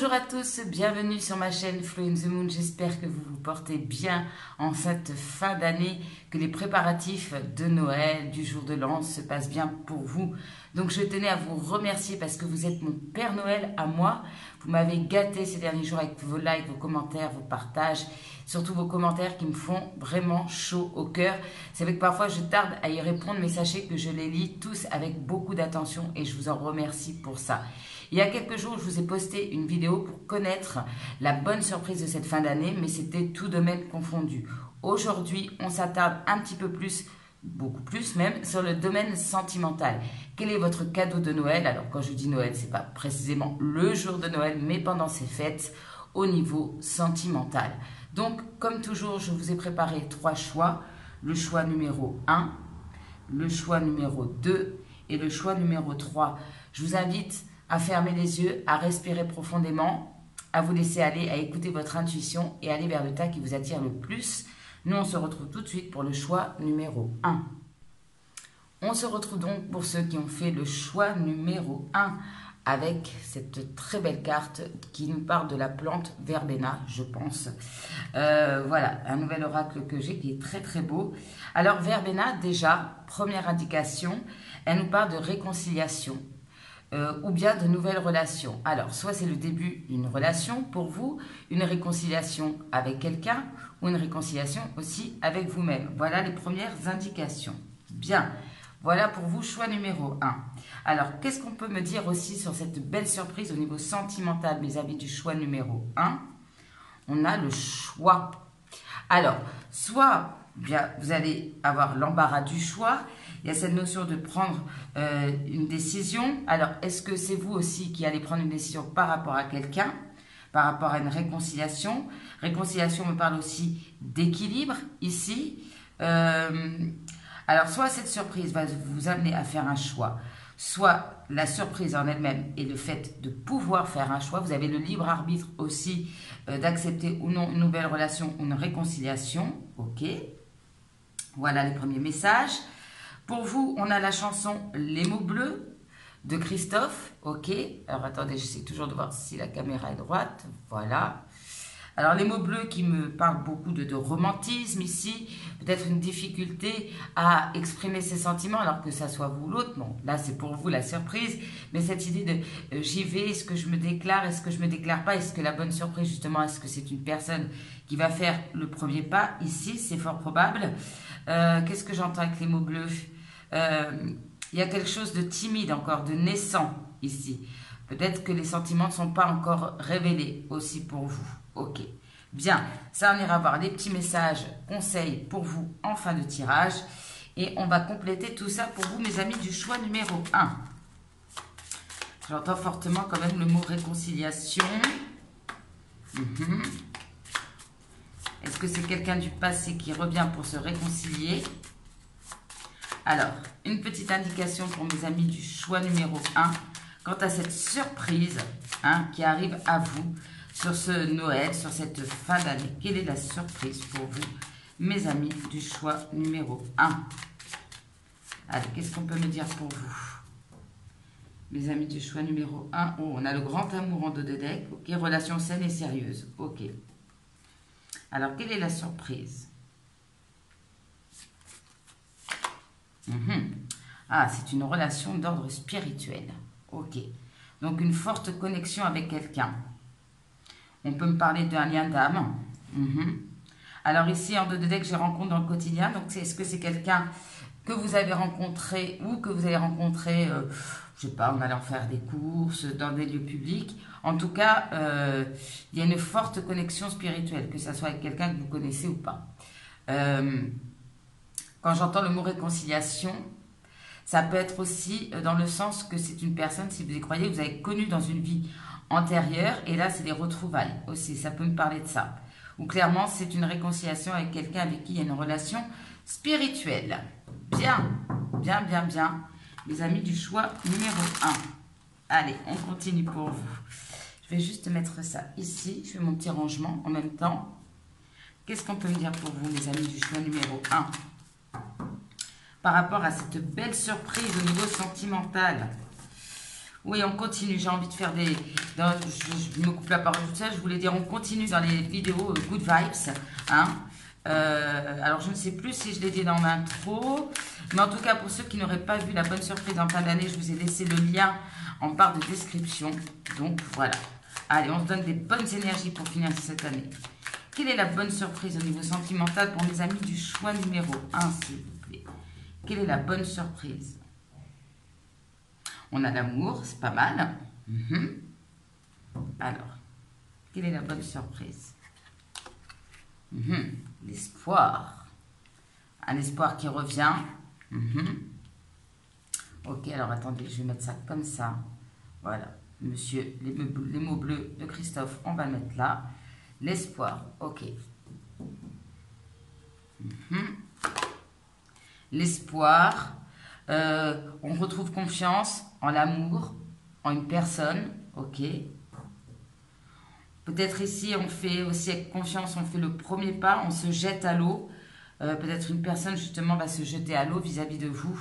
Bonjour à tous, bienvenue sur ma chaîne Flow in the Moon. J'espère que vous vous portez bien en cette fin d'année, que les préparatifs de Noël, du jour de l'an se passent bien pour vous. Donc je tenais à vous remercier parce que vous êtes mon Père Noël à moi. Vous m'avez gâté ces derniers jours avec vos likes, vos commentaires, vos partages, surtout vos commentaires qui me font vraiment chaud au cœur. C'est vrai que parfois je tarde à y répondre, mais sachez que je les lis tous avec beaucoup d'attention et je vous en remercie pour ça. Il y a quelques jours, je vous ai posté une vidéo pour connaître la bonne surprise de cette fin d'année, mais c'était tout domaine confondu. Aujourd'hui, on s'attarde un petit peu plus, beaucoup plus même, sur le domaine sentimental. Quel est votre cadeau de Noël? Alors, quand je dis Noël, ce n'est pas précisément le jour de Noël, mais pendant ces fêtes, au niveau sentimental. Donc, comme toujours, je vous ai préparé 3 choix. Le choix numéro 1, le choix numéro 2 et le choix numéro 3. Je vous invite à fermer les yeux, à respirer profondément, à vous laisser aller, à écouter votre intuition et aller vers le tas qui vous attire le plus. Nous, on se retrouve tout de suite pour le choix numéro 1. On se retrouve donc pour ceux qui ont fait le choix numéro 1 avec cette très belle carte qui nous parle de la plante Verbena, je pense. Voilà, un nouvel oracle que j'ai qui est très très beau. Alors Verbena, déjà, première indication, elle nous parle de réconciliation. Ou bien de nouvelles relations. Alors, soit c'est le début d'une relation pour vous, une réconciliation avec quelqu'un, ou une réconciliation aussi avec vous-même. Voilà les premières indications. Bien, voilà pour vous, choix numéro 1. Alors, qu'est-ce qu'on peut me dire aussi sur cette belle surprise au niveau sentimental, mes amis du choix numéro 1? On a le choix. Alors, soit bien, vous allez avoir l'embarras du choix. Il y a cette notion de prendre une décision. Alors, est-ce que c'est vous aussi qui allez prendre une décision par rapport à quelqu'un, par rapport à une réconciliation? Réconciliation me parle aussi d'équilibre ici. Alors, soit cette surprise va vous amener à faire un choix, soit la surprise en elle-même et le fait de pouvoir faire un choix. Vous avez le libre arbitre aussi d'accepter ou non une nouvelle relation ou une réconciliation. Ok. Voilà les premiers messages. Pour vous, on a la chanson Les mots bleus de Christophe. Ok. Alors, attendez, j'essaie toujours de voir si la caméra est droite. Voilà. Alors, les mots bleus qui me parlent beaucoup de romantisme ici. Peut-être une difficulté à exprimer ses sentiments alors que ça soit vous ou l'autre. Bon, là, c'est pour vous la surprise. Mais cette idée de j'y vais, est-ce que je me déclare, est-ce que je me déclare pas? Est-ce que la bonne surprise, justement, est-ce que c'est une personne qui va faire le premier pas? Ici, c'est fort probable. Qu'est-ce que j'entends avec les mots bleus? Il y a quelque chose de timide encore, de naissant ici. Peut-être que les sentiments ne sont pas encore révélés aussi pour vous. Ok. Bien, ça on ira voir les petits messages, conseils pour vous en fin de tirage. Et on va compléter tout ça pour vous, mes amis, du choix numéro 1. J'entends fortement quand même le mot réconciliation. Est-ce que c'est quelqu'un du passé qui revient pour se réconcilier? Alors, une petite indication pour mes amis du choix numéro 1. Quant à cette surprise qui arrive à vous sur ce Noël, sur cette fin d'année, quelle est la surprise pour vous, mes amis du choix numéro 1? Allez, qu'est-ce qu'on peut me dire pour vous, mes amis du choix numéro 1? Oh, on a le grand amour en dos de deck. Ok, relation saine et sérieuse. Ok. Alors, quelle est la surprise? Ah, c'est une relation d'ordre spirituel. Ok. Donc, une forte connexion avec quelqu'un. On peut me parler d'un lien d'âme. Alors, ici, en dos de deck, j'ai rencontre dans le quotidien. Donc, est-ce que c'est quelqu'un que vous avez rencontré ou que vous allez rencontrer, je ne sais pas, en allant faire des courses, dans des lieux publics. En tout cas, il y a une forte connexion spirituelle, que ce soit avec quelqu'un que vous connaissez ou pas. Quand j'entends le mot réconciliation, ça peut être aussi dans le sens que c'est une personne, si vous y croyez, que vous avez connue dans une vie antérieure. Et là, c'est des retrouvailles aussi. Ça peut me parler de ça. Ou clairement, c'est une réconciliation avec quelqu'un avec qui il y a une relation spirituelle. Bien, bien, bien, bien. Mes amis du choix numéro 1. Allez, on continue pour vous. Je vais juste mettre ça ici. Je fais mon petit rangement en même temps. Qu'est-ce qu'on peut me dire pour vous, mes amis du choix numéro 1? Par rapport à cette belle surprise au niveau sentimental. Oui, on continue. J'ai envie de faire des... je me coupe la parole toute seule. Je voulais dire, on continue dans les vidéos Good Vibes. Hein. Alors, je ne sais plus si je l'ai dit dans l'intro. Mais en tout cas, pour ceux qui n'auraient pas vu la bonne surprise en fin d'année, je vous ai laissé le lien en barre de description. Donc, voilà. Allez, on se donne des bonnes énergies pour finir cette année. Quelle est la bonne surprise au niveau sentimental pour mes amis du choix numéro 1, s'il vous plaît? Quelle est la bonne surprise? On a l'amour, c'est pas mal. Alors, quelle est la bonne surprise? L'espoir. Un espoir qui revient. Ok, alors attendez, je vais mettre ça comme ça. Voilà, monsieur, les mots bleus de Christophe, on va le mettre là. L'espoir, ok. L'espoir, on retrouve confiance en l'amour, en une personne, ok. Peut-être ici, on fait aussi avec confiance, on fait le premier pas, on se jette à l'eau. Peut-être une personne justement va se jeter à l'eau vis-à-vis de vous,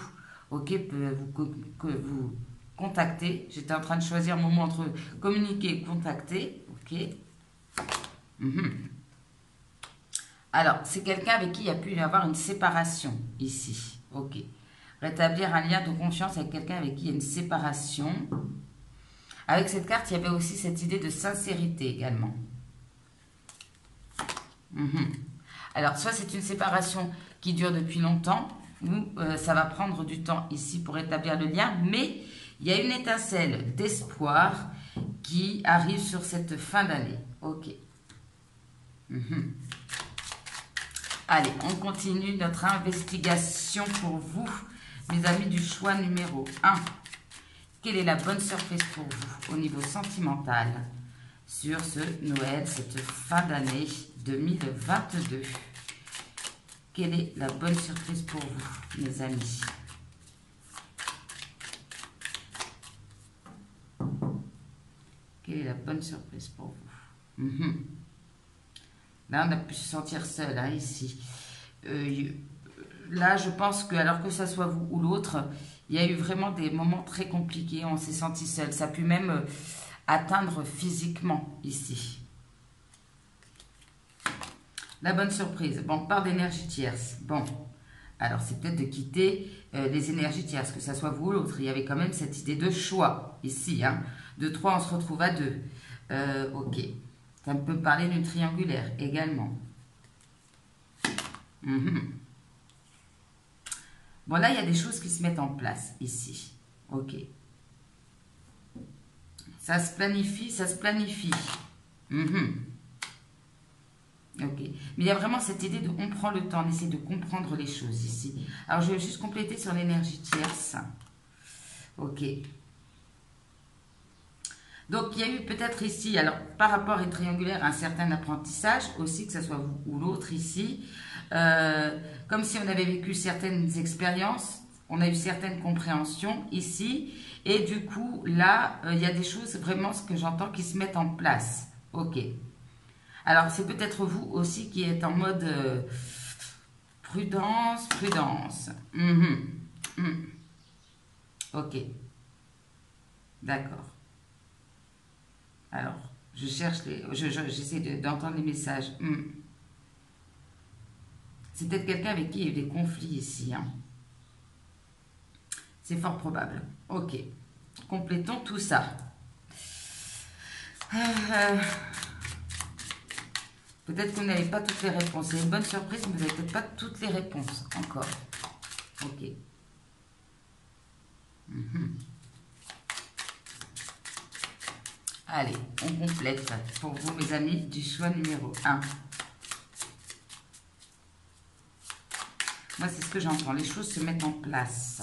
ok, que vous contacter. J'étais en train de choisir un moment entre communiquer et contacter, ok. Alors, c'est quelqu'un avec qui il y a pu y avoir une séparation ici. Ok. Rétablir un lien de confiance avec quelqu'un avec qui il y a une séparation. Avec cette carte, il y avait aussi cette idée de sincérité également. Alors, soit c'est une séparation qui dure depuis longtemps, ou ça va prendre du temps ici pour rétablir le lien, mais il y a une étincelle d'espoir qui arrive sur cette fin d'année. Ok. Allez, on continue notre investigation pour vous, mes amis du choix numéro 1. Quelle est la bonne surprise pour vous au niveau sentimental sur ce Noël, cette fin d'année 2022? Quelle est la bonne surprise pour vous, mes amis? Quelle est la bonne surprise pour vous? Là, on a pu se sentir seul, hein, ici. Là, je pense que, alors que ce soit vous ou l'autre, il y a eu vraiment des moments très compliqués. On s'est senti seul. Ça a pu même atteindre physiquement, ici. La bonne surprise. Bon, part d'énergie tierce. Bon, alors c'est peut-être de quitter les énergies tierces, que ce soit vous ou l'autre. Il y avait quand même cette idée de choix, ici. Hein. De 3, on se retrouve à 2. Ok. Ça peut parler d'une triangulaire également. Bon, là, il y a des choses qui se mettent en place ici. Ok. Ça se planifie, ça se planifie. Ok. Mais il y a vraiment cette idée de on prend le temps, on essaie de comprendre les choses ici. Alors, je vais juste compléter sur l'énergie tierce. Ok. Donc, il y a eu peut-être ici, alors par rapport à une triangulaire, un certain apprentissage aussi, que ce soit vous ou l'autre ici. Comme si on avait vécu certaines expériences, on a eu certaines compréhensions ici. Et du coup, là, il y a des choses vraiment, ce que j'entends, qui se mettent en place. Ok. Alors, c'est peut-être vous aussi qui êtes en mode prudence, prudence. Ok. D'accord. Alors, je cherche j'essaie d'entendre les messages. C'est peut-être quelqu'un avec qui il y a eu des conflits ici. Hein. C'est fort probable. Ok. Complétons tout ça. Peut-être que vous n'avez pas toutes les réponses. C'est une bonne surprise, mais vous n'avez peut-être pas toutes les réponses encore. Ok. Allez, on complète pour vous, mes amis, du choix numéro 1. Moi, c'est ce que j'entends. Les choses se mettent en place.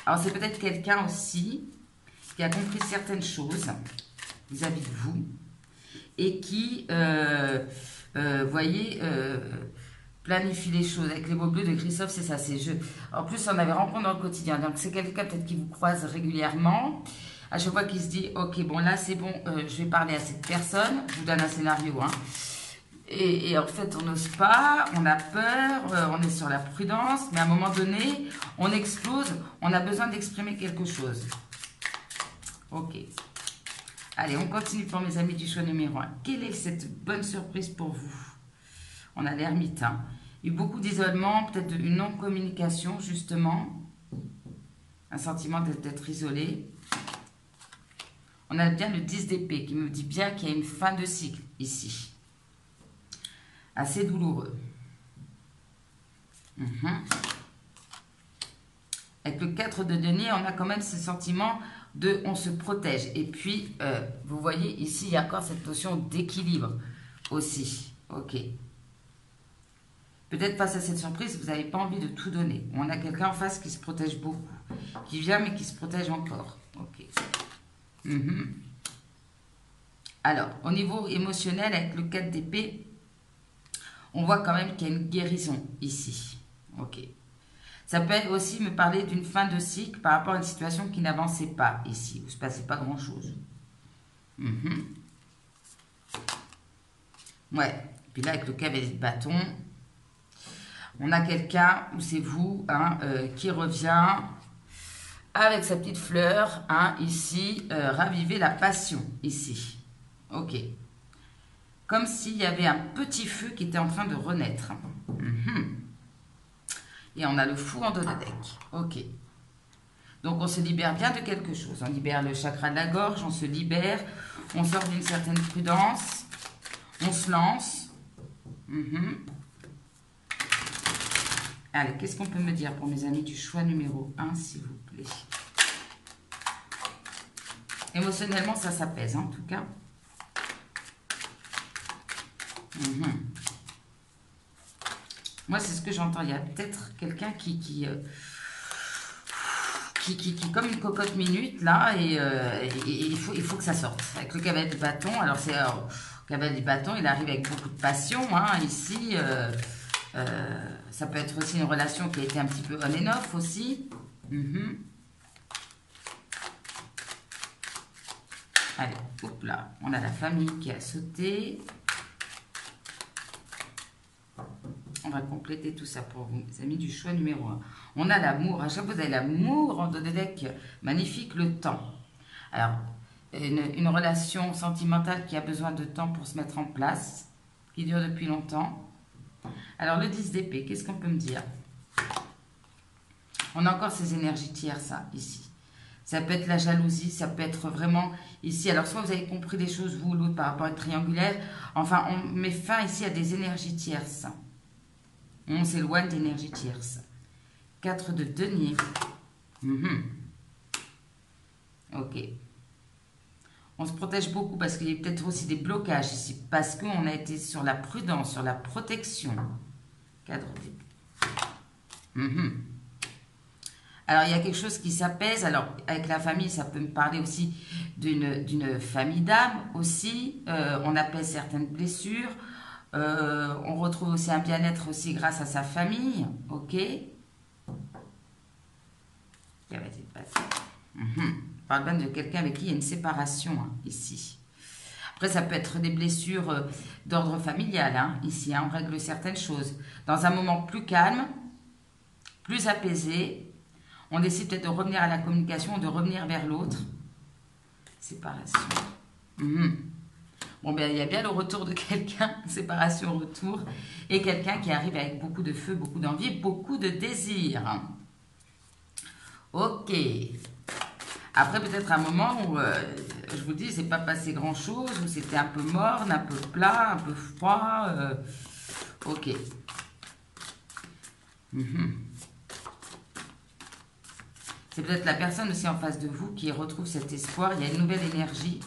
Alors, c'est peut-être quelqu'un aussi qui a compris certaines choses vis-à-vis de vous et qui, voyez, planifie les choses. Avec les mots bleus de Christophe, c'est ça, c'est jeu. En plus, on avait rencontré dans le quotidien. Donc, c'est quelqu'un peut-être qui vous croise régulièrement. À chaque fois qu'il se dit, ok, bon, là, c'est bon, je vais parler à cette personne. Je vous donne un scénario, hein. Et en fait, on n'ose pas, on a peur, on est sur la prudence, mais à un moment donné, on explose, on a besoin d'exprimer quelque chose. Ok. Allez, on continue pour mes amis du choix numéro 1. Quelle est cette bonne surprise pour vous? On a l'ermite. Hein. Il y a eu beaucoup d'isolement, peut-être une non-communication, justement. Un sentiment d'être isolé. On a bien le 10 d'épée qui me dit bien qu'il y a une fin de cycle ici. Assez douloureux. Avec le 4 de denier, on a quand même ce sentiment de on se protège. Et puis, vous voyez, ici, il y a encore cette notion d'équilibre aussi. Ok. Peut-être face à cette surprise, vous n'avez pas envie de tout donner. On a quelqu'un en face qui se protège beaucoup. Qui vient, mais qui se protège encore. Ok. Alors, au niveau émotionnel, avec le 4 d'épée, on voit quand même qu'il y a une guérison ici. Ok. Ça peut aussi me parler d'une fin de cycle par rapport à une situation qui n'avançait pas ici, où il ne se passait pas grand-chose. Ouais. Puis là, avec le cavalier de bâton, on a quelqu'un, ou c'est vous, hein, qui revient avec sa petite fleur, hein, ici, raviver la passion, ici. Ok. Comme s'il y avait un petit feu qui était en train de renaître. Et on a le fou en dos de deck. Ok. Donc on se libère bien de quelque chose. On libère le chakra de la gorge, on se libère, on sort d'une certaine prudence, on se lance. Allez, qu'est-ce qu'on peut me dire pour mes amis du choix numéro 1, s'il vous plaît? Émotionnellement, ça s'apaise, hein, en tout cas. Moi, c'est ce que j'entends. Il y a peut-être quelqu'un qui comme une cocotte minute, là, et il faut que ça sorte. Avec le cavalier de bâton, alors c'est... le cavalier de bâton, il arrive avec beaucoup de passion, hein, ici. Ça peut être aussi une relation qui a été un petit peu on and off aussi. Allez, hop là, on a la famille qui a sauté. On va compléter tout ça pour vous, mes amis du choix numéro 1. On a l'amour. À chaque fois, vous avez l'amour en dos de deck. Magnifique, le temps. Alors, une relation sentimentale qui a besoin de temps pour se mettre en place, qui dure depuis longtemps. Alors, le 10 d'épée, qu'est-ce qu'on peut me dire? On a encore ces énergies tierces, ça, ici. Ça peut être la jalousie, ça peut être vraiment ici. Alors, soit vous avez compris des choses, vous ou l'autre, par rapport à une triangulaire. Enfin, on met fin ici à des énergies tierces. On s'éloigne d'énergie tierce. 4 de denier. Ok. On se protège beaucoup parce qu'il y a peut-être aussi des blocages ici. Parce qu'on a été sur la prudence, sur la protection. 4 d'épée. Alors, il y a quelque chose qui s'apaise. Alors, avec la famille, ça peut me parler aussi d'une famille d'âme aussi. On apaise certaines blessures. On retrouve aussi un bien-être aussi grâce à sa famille. Ok. On parle bien de quelqu'un avec qui il y a une séparation, hein, ici. Après, ça peut être des blessures d'ordre familial, hein, ici. Hein, on règle certaines choses. Dans un moment plus calme, plus apaisé, on décide peut-être de revenir à la communication, de revenir vers l'autre. Séparation. Bon, ben, il y a bien le retour de quelqu'un, séparation, retour, et quelqu'un qui arrive avec beaucoup de feu, beaucoup d'envie, beaucoup de désir. Ok. Après, peut-être un moment où, je vous dis, c'est pas passé grand-chose, où c'était un peu morne, un peu plat, un peu froid. Ok. C'est peut-être la personne aussi en face de vous qui retrouve cet espoir. Il y a une nouvelle énergie.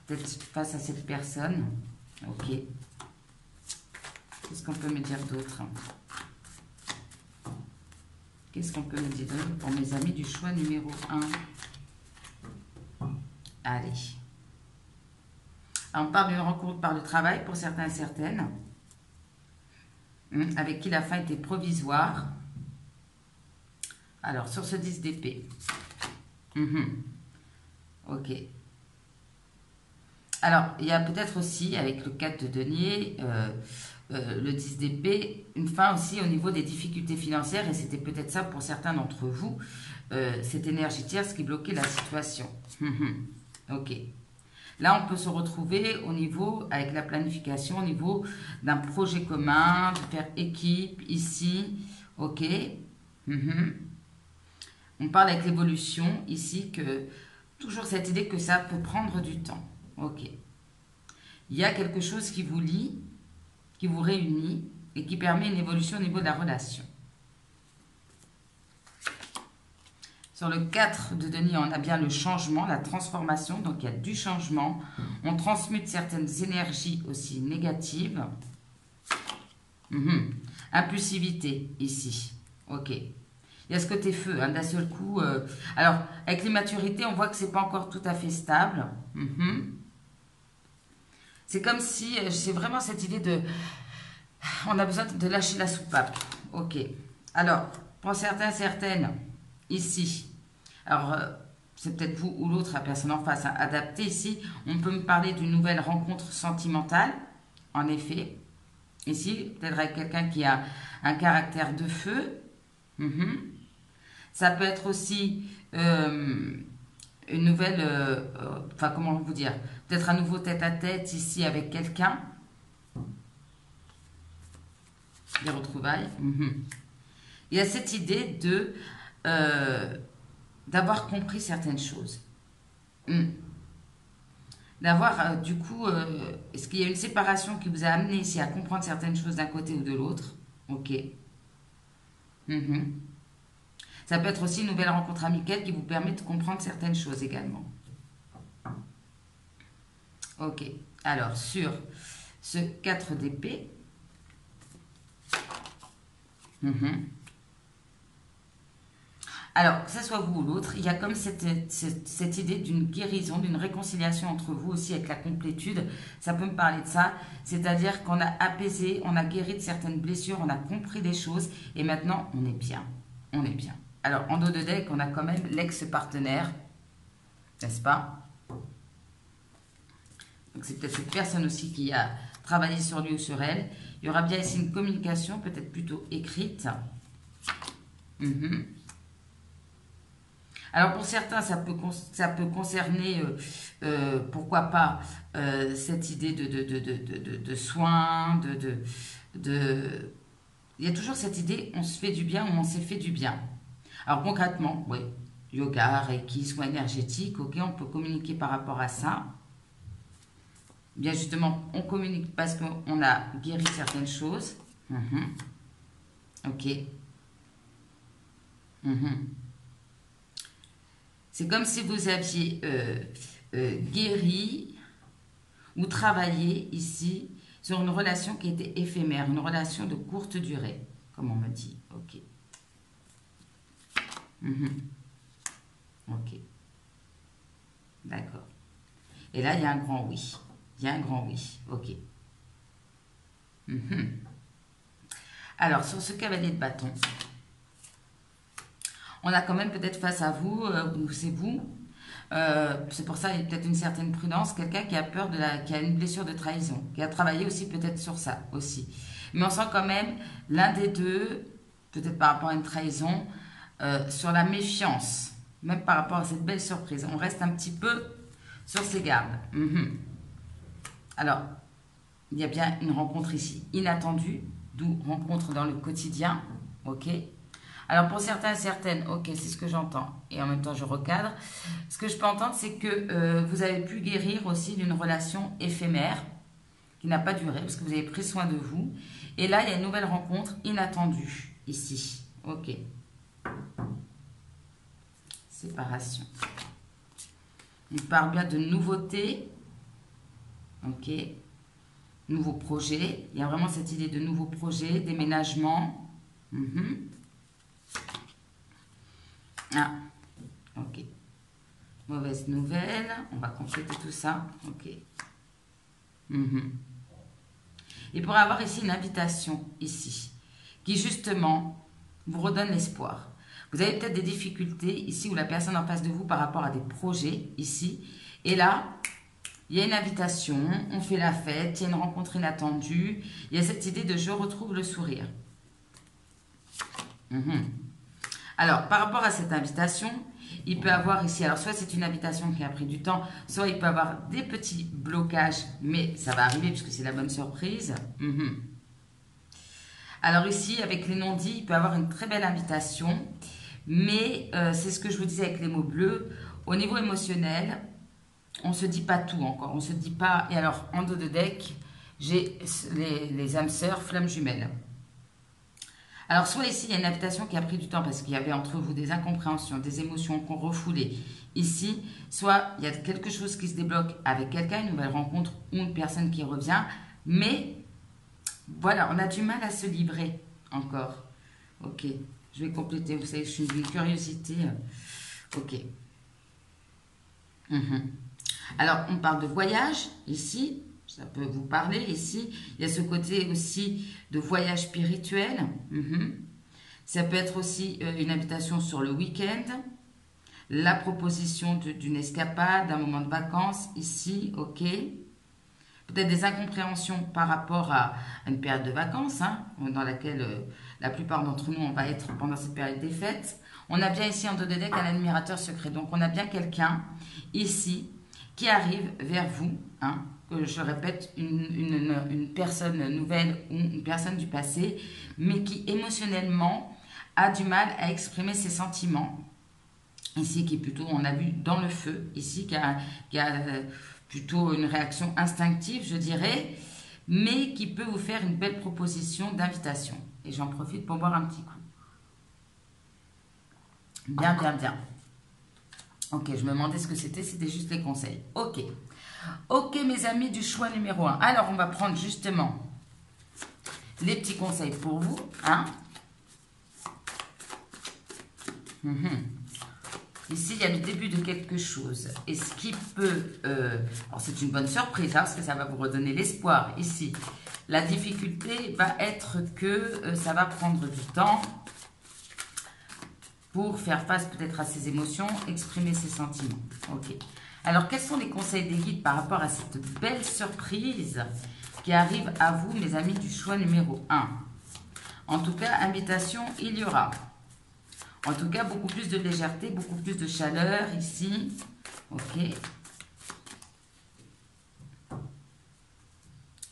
Peut-être face à cette personne. Ok. Qu'est-ce qu'on peut me dire d'autre? Qu'est-ce qu'on peut me dire d'autre pour mes amis du choix numéro 1? Allez. Alors, on parle d'une rencontre par le travail pour certains et certaines. Avec qui la fin était provisoire. Alors, sur ce 10 d'épée. Ok. Alors, il y a peut-être aussi, avec le 4 de denier, le 10 d'épée, une fin aussi au niveau des difficultés financières, et c'était peut-être ça pour certains d'entre vous, cette énergie tierce qui bloquait la situation. Ok. Là, on peut se retrouver au niveau, avec la planification, au niveau d'un projet commun, de faire équipe, ici, ok. On parle avec l'évolution, ici, que toujours cette idée que ça peut prendre du temps, ok. Il y a quelque chose qui vous lie, qui vous réunit et qui permet une évolution au niveau de la relation. Sur le 4 de denier, on a bien le changement, la transformation. Donc, il y a du changement. On transmute certaines énergies aussi négatives. Impulsivité, ici. Ok. Il y a ce côté feu, hein, d'un seul coup. Alors, avec l'immaturité, on voit que ce n'est pas encore tout à fait stable. C'est comme si, c'est vraiment cette idée de... On a besoin de lâcher la soupape. Ok. Alors, pour certains, certaines, ici, alors c'est peut-être vous ou l'autre, la personne en face, hein, adapté ici, on peut me parler d'une nouvelle rencontre sentimentale, en effet. Ici, peut-être avec quelqu'un qui a un caractère de feu. Ça peut être aussi une nouvelle, enfin comment vous dire, peut-être un nouveau tête-à-tête ici avec quelqu'un. Les retrouvailles. Il y a cette idée de d'avoir compris certaines choses. D'avoir, du coup, est-ce qu'il y a une séparation qui vous a amené ici à comprendre certaines choses d'un côté ou de l'autre? Ok. Ça peut être aussi une nouvelle rencontre amicale qui vous permet de comprendre certaines choses également. Ok. Alors, sur ce 4 d'épée, alors, que ce soit vous ou l'autre, il y a comme cette idée d'une guérison, d'une réconciliation entre vous aussi avec la complétude. Ça peut me parler de ça. C'est-à-dire qu'on a apaisé, on a guéri de certaines blessures, on a compris des choses et maintenant, on est bien. On est bien. Alors, en dos de deck, on a quand même l'ex-partenaire, n'est-ce pas? Donc, c'est peut-être cette personne aussi qui a travaillé sur lui ou sur elle. Il y aura bien ici une communication, peut-être plutôt écrite. Alors pour certains, ça peut concerner, pourquoi pas, cette idée de soins, il y a toujours cette idée, on se fait du bien ou on s'est fait du bien. Alors concrètement, oui, yoga, reiki, soins énergétiques, ok, on peut communiquer par rapport à ça. Bien justement, on communique parce qu'on a guéri certaines choses. Ok. C'est comme si vous aviez guéri ou travaillé ici sur une relation qui était éphémère, une relation de courte durée, comme on me dit. Ok. Ok. D'accord. Et là, il y a un grand oui. Il y a un grand oui. Ok. Alors, sur ce cavalier de bâton, on a quand même peut-être face à vous, ou c'est vous, c'est pour ça il y a peut-être une certaine prudence, quelqu'un qui a peur qui a une blessure de trahison, qui a travaillé aussi peut-être sur ça aussi. Mais on sent quand même l'un des deux, peut-être par rapport à une trahison, sur la méfiance, même par rapport à cette belle surprise. On reste un petit peu sur ses gardes. Alors, il y a bien une rencontre ici inattendue, d'où rencontre dans le quotidien, ok. Alors pour certains et certaines, ok, c'est ce que j'entends, et en même temps je recadre. Ce que je peux entendre, c'est que vous avez pu guérir aussi d'une relation éphémère, qui n'a pas duré, parce que vous avez pris soin de vous. Et là, il y a une nouvelle rencontre inattendue, ici, ok. Séparation. On parle bien de nouveauté, ok. Nouveau projet, il y a vraiment cette idée de nouveau projet, déménagement. Ah, ok. Mauvaise nouvelle, on va compléter tout ça, ok. Il pourrait y avoir ici une invitation, ici, qui justement vous redonne l'espoir. Vous avez peut-être des difficultés ici où la personne en face de vous par rapport à des projets, ici, et là, Il y a une invitation, on fait la fête, il y a une rencontre inattendue. Il y a cette idée de je retrouve le sourire. Alors, par rapport à cette invitation, il peut avoir ici, alors soit c'est une invitation qui a pris du temps, soit il peut avoir des petits blocages, mais ça va arriver puisque c'est la bonne surprise. Alors ici, avec les non-dits, il peut avoir une très belle invitation, mais c'est ce que je vous disais avec les mots bleus. Au niveau émotionnel, on ne se dit pas tout encore, on ne se dit pas... Et alors, en dos de deck, j'ai les âmes sœurs, flammes jumelles. Alors, soit ici, il y a une invitation qui a pris du temps parce qu'il y avait entre vous des incompréhensions, des émotions qu'on refoulait ici, soit il y a quelque chose qui se débloque avec quelqu'un, une nouvelle rencontre ou une personne qui revient, mais voilà, on a du mal à se livrer encore. Ok, je vais compléter, vous savez, je suis d'une curiosité. Ok. Alors, on parle de voyage ici. Ça peut vous parler ici. Il y a ce côté aussi de voyage spirituel. Ça peut être aussi une invitation sur le week-end. La proposition d'une escapade, d'un moment de vacances ici. Ok. Peut-être des incompréhensions par rapport à une période de vacances, dans laquelle la plupart d'entre nous, on va être pendant cette période des fêtes. On a bien ici en dos de deck un admirateur secret. Donc, on a bien quelqu'un ici qui arrive vers vous, que je répète, une personne nouvelle ou une personne du passé, mais qui émotionnellement a du mal à exprimer ses sentiments. Ici, qui est plutôt, on a vu dans le feu, ici, qui a plutôt une réaction instinctive, je dirais, mais qui peut vous faire une belle proposition d'invitation. Et j'en profite pour boire un petit coup. Bien, bien, bien. Ok, je me demandais ce que c'était juste les conseils. Ok. Ok, mes amis du choix numéro 1. Alors, on va prendre justement les petits conseils pour vous. Ici, il y a le début de quelque chose. Et ce qui peut... alors, c'est une bonne surprise, parce que ça va vous redonner l'espoir. Ici, la difficulté va être que ça va prendre du temps pour faire face peut-être à ses émotions, exprimer ses sentiments. Ok. Alors, quels sont les conseils des guides par rapport à cette belle surprise qui arrive à vous, mes amis du choix numéro 1? En tout cas, invitation, il y aura. En tout cas, beaucoup plus de légèreté, beaucoup plus de chaleur ici. Ok.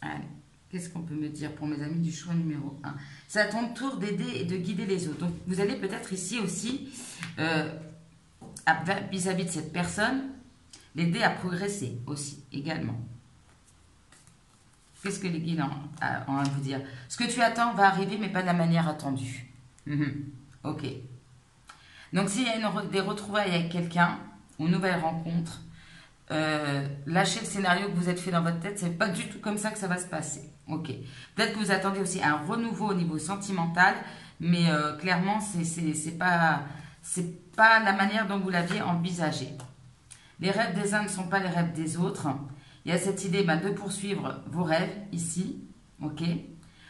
Allez, qu'est-ce qu'on peut me dire pour mes amis du choix numéro 1? C'est à ton tour d'aider et de guider les autres. Donc, vous allez peut-être ici aussi, vis-à-vis de cette personne, l'aider à progresser aussi, également. Qu'est-ce que les guides ont à vous dire? Ce que tu attends va arriver, mais pas de la manière attendue. Ok. Donc, s'il y a des retrouvailles avec quelqu'un, ou une nouvelle rencontre, lâchez le scénario que vous êtes fait dans votre tête. C'est pas du tout comme ça que ça va se passer. Ok. Peut-être que vous attendez aussi un renouveau au niveau sentimental, mais clairement, c'est pas la manière dont vous l'aviez envisagé. Les rêves des uns ne sont pas les rêves des autres. Il y a cette idée de poursuivre vos rêves ici. Ok.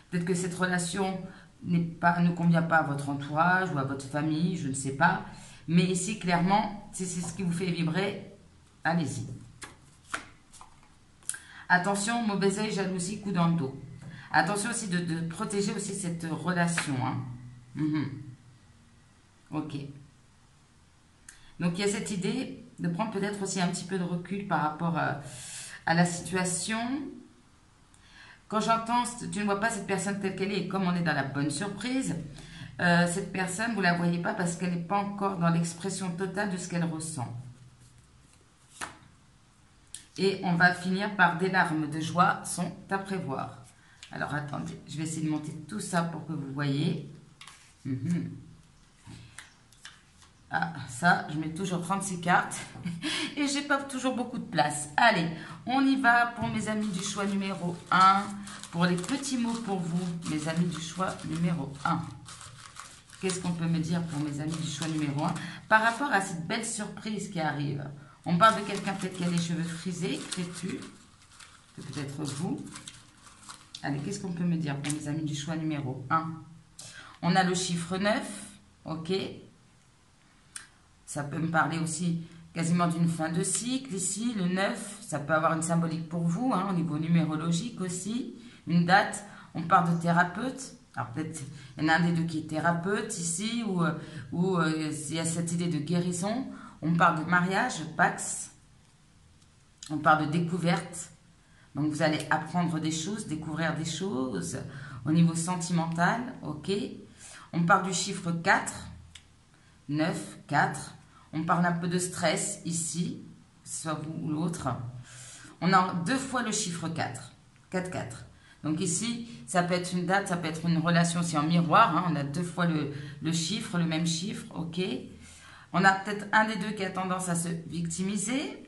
Peut-être que cette relation ne convient pas à votre entourage ou à votre famille, je ne sais pas. Mais ici, clairement, c'est ce qui vous fait vibrer. Allez-y. Attention, mauvais œil, jalousie, coup dans le dos. Attention aussi de protéger aussi cette relation. Ok. Donc, il y a cette idée de prendre peut-être aussi un petit peu de recul par rapport à la situation. Quand j'entends, tu ne vois pas cette personne telle qu'elle est, et comme on est dans la bonne surprise, cette personne, vous ne la voyez pas parce qu'elle n'est pas encore dans l'expression totale de ce qu'elle ressent. Et on va finir par des larmes de joie sont à prévoir. Alors, attendez, je vais essayer de monter tout ça pour que vous voyez. Ah, ça, je mets toujours 36 cartes et j'ai pas toujours beaucoup de place. Allez, on y va pour mes amis du choix numéro 1. Pour les petits mots pour vous, mes amis du choix numéro 1. Qu'est-ce qu'on peut me dire pour mes amis du choix numéro 1 par rapport à cette belle surprise qui arrive? On parle de quelqu'un peut-être qui a les cheveux frisés, crépus. C'est peut-être vous. Allez, qu'est-ce qu'on peut me dire pour mes amis du choix numéro 1? On a le chiffre 9, ok. Ça peut me parler aussi quasiment d'une fin de cycle ici. Le 9, ça peut avoir une symbolique pour vous, hein, au niveau numérologique aussi. Une date, on parle de thérapeute. Alors peut-être il y en a un des deux qui est thérapeute ici, ou il y a cette idée de guérison. On parle de mariage, Pax. On parle de découverte. Donc vous allez apprendre des choses, découvrir des choses au niveau sentimental, ok. On parle du chiffre 4, 9, 4. On parle un peu de stress ici, que ce soit vous ou l'autre. On a 2 fois le chiffre 4, 4, 4. Donc ici, ça peut être une date, ça peut être une relation aussi en miroir. Hein. On a 2 fois le chiffre, le même chiffre, ok. On a peut-être un des deux qui a tendance à se victimiser.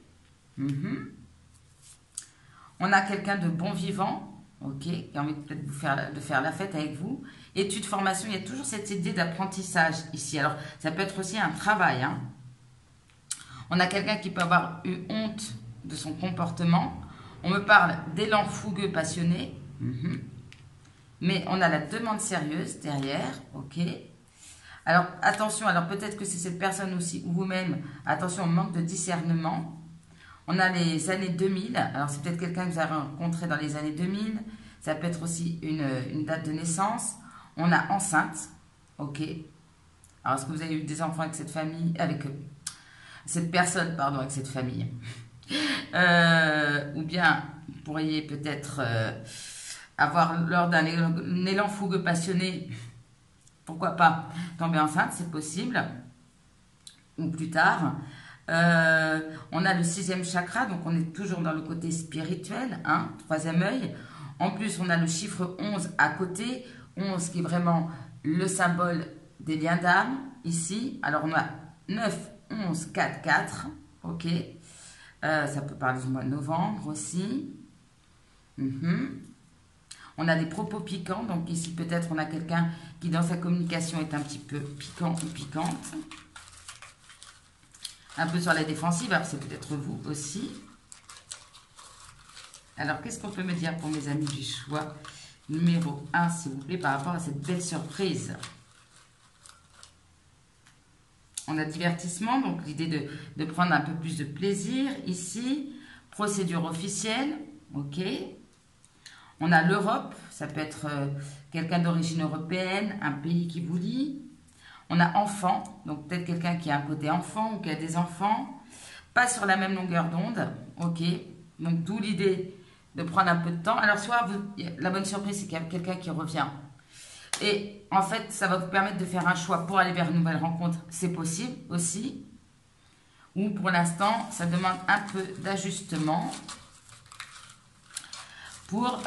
On a quelqu'un de bon vivant, ok, qui a envie peut-être de faire la fête avec vous. Études, formation, il y a toujours cette idée d'apprentissage ici. Alors, ça peut être aussi un travail. Hein. On a quelqu'un qui peut avoir eu honte de son comportement. On me parle d'élan fougueux, passionné. Mais on a la demande sérieuse derrière, ok. Alors, attention, alors peut-être que c'est cette personne aussi, ou vous-même, attention au manque de discernement. On a les années 2000, alors c'est peut-être quelqu'un que vous avez rencontré dans les années 2000, ça peut être aussi une date de naissance. On a enceinte, ok. Alors, est-ce que vous avez eu des enfants avec cette famille, avec cette personne, pardon, avec cette famille ou bien, vous pourriez peut-être avoir, lors d'un élan fougueux passionné, pourquoi pas tomber enceinte, c'est possible, ou plus tard. On a le 6e chakra, donc on est toujours dans le côté spirituel, hein, 3e œil. En plus, on a le chiffre 11 à côté, 11 qui est vraiment le symbole des liens d'âme, ici. Alors, on a 9, 11, 4, 4, ok. Ça peut parler du mois de novembre aussi. On a des propos piquants, donc ici, peut-être, on a quelqu'un qui, dans sa communication, est un petit peu piquant ou piquante. Un peu sur la défensive, alors c'est peut-être vous aussi. Alors, qu'est-ce qu'on peut me dire pour mes amis du choix numéro 1, s'il vous plaît, par rapport à cette belle surprise? On a divertissement, donc l'idée de prendre un peu plus de plaisir ici. Procédure officielle, ok. On a l'Europe, ça peut être quelqu'un d'origine européenne, un pays qui vous lie. On a enfant, donc peut-être quelqu'un qui a un côté enfant ou qui a des enfants. Pas sur la même longueur d'onde, ok. Donc d'où l'idée de prendre un peu de temps. Alors soit, la bonne surprise, c'est qu'il y a quelqu'un qui revient. Et en fait, ça va vous permettre de faire un choix pour aller vers une nouvelle rencontre. C'est possible aussi. Ou pour l'instant, ça demande un peu d'ajustement pour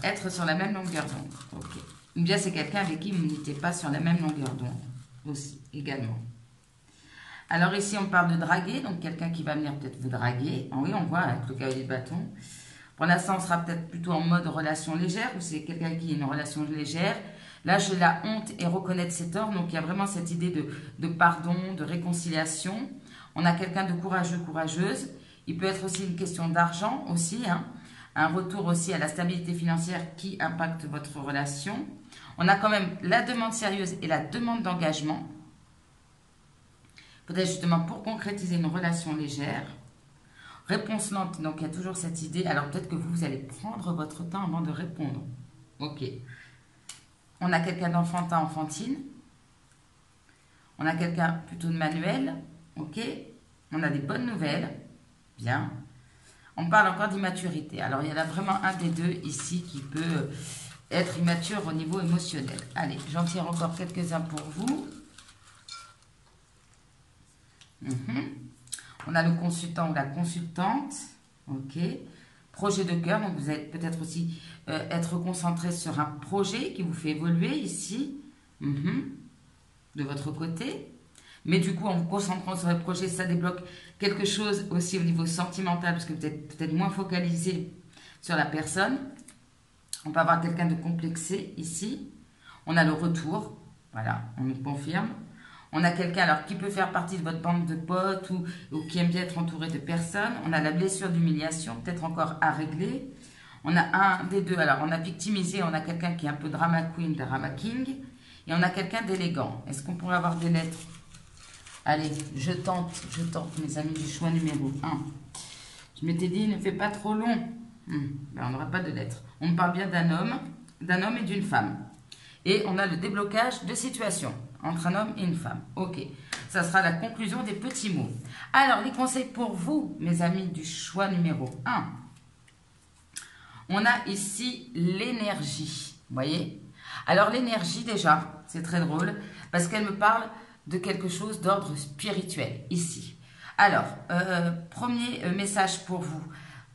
être sur la même longueur d'onde. Okay. Ou bien c'est quelqu'un avec qui vous n'étiez pas sur la même longueur d'onde aussi, également. Alors ici, on parle de draguer, donc quelqu'un qui va venir peut-être vous draguer. Oui, on voit avec le cavalier de bâton. Pour l'instant, on sera peut-être plutôt en mode relation légère, ou c'est quelqu'un qui a une relation légère. Là, j'ai la honte et reconnaître ses torts, donc il y a vraiment cette idée de pardon, de réconciliation. On a quelqu'un de courageux, courageuse. Il peut être aussi une question d'argent aussi, hein. Un retour aussi à la stabilité financière qui impacte votre relation. On a quand même la demande sérieuse et la demande d'engagement. Peut-être justement pour concrétiser une relation légère. Réponse lente, donc il y a toujours cette idée. Alors peut-être que vous allez prendre votre temps avant de répondre. Ok. On a quelqu'un d'enfantin, enfantine. On a quelqu'un plutôt de manuel. Ok. On a des bonnes nouvelles. Bien. On parle encore d'immaturité. Alors, il y en a vraiment un des deux ici qui peut être immature au niveau émotionnel. Allez, j'en tire encore quelques-uns pour vous. On a le consultant ou la consultante. Ok. Projet de cœur. Donc, vous allez peut-être aussi être concentré sur un projet qui vous fait évoluer ici. De votre côté. Mais du coup, en vous concentrant sur le projet, ça débloque quelque chose aussi au niveau sentimental, parce que vous êtes peut-être moins focalisé sur la personne. On peut avoir quelqu'un de complexé ici. On a le retour, voilà, on nous confirme. On a quelqu'un alors qui peut faire partie de votre bande de potes ou qui aime bien être entouré de personnes. On a la blessure d'humiliation, peut-être encore à régler. On a un des deux, alors on a victimisé, on a quelqu'un qui est un peu drama queen, drama king. Et on a quelqu'un d'élégant. Est-ce qu'on pourrait avoir des lettres Allez, je tente, mes amis du choix numéro 1. Je m'étais dit, ne fais pas trop long. Ben, on n'aura pas de lettres. On me parle bien d'un homme et d'une femme. Et on a le déblocage de situation entre un homme et une femme. Ok, ça sera la conclusion des petits mots. Alors, les conseils pour vous, mes amis du choix numéro 1. On a ici l'énergie, vous voyez? Alors, l'énergie, déjà, c'est très drôle, parce qu'elle me parle de quelque chose d'ordre spirituel, ici. Alors, premier message pour vous.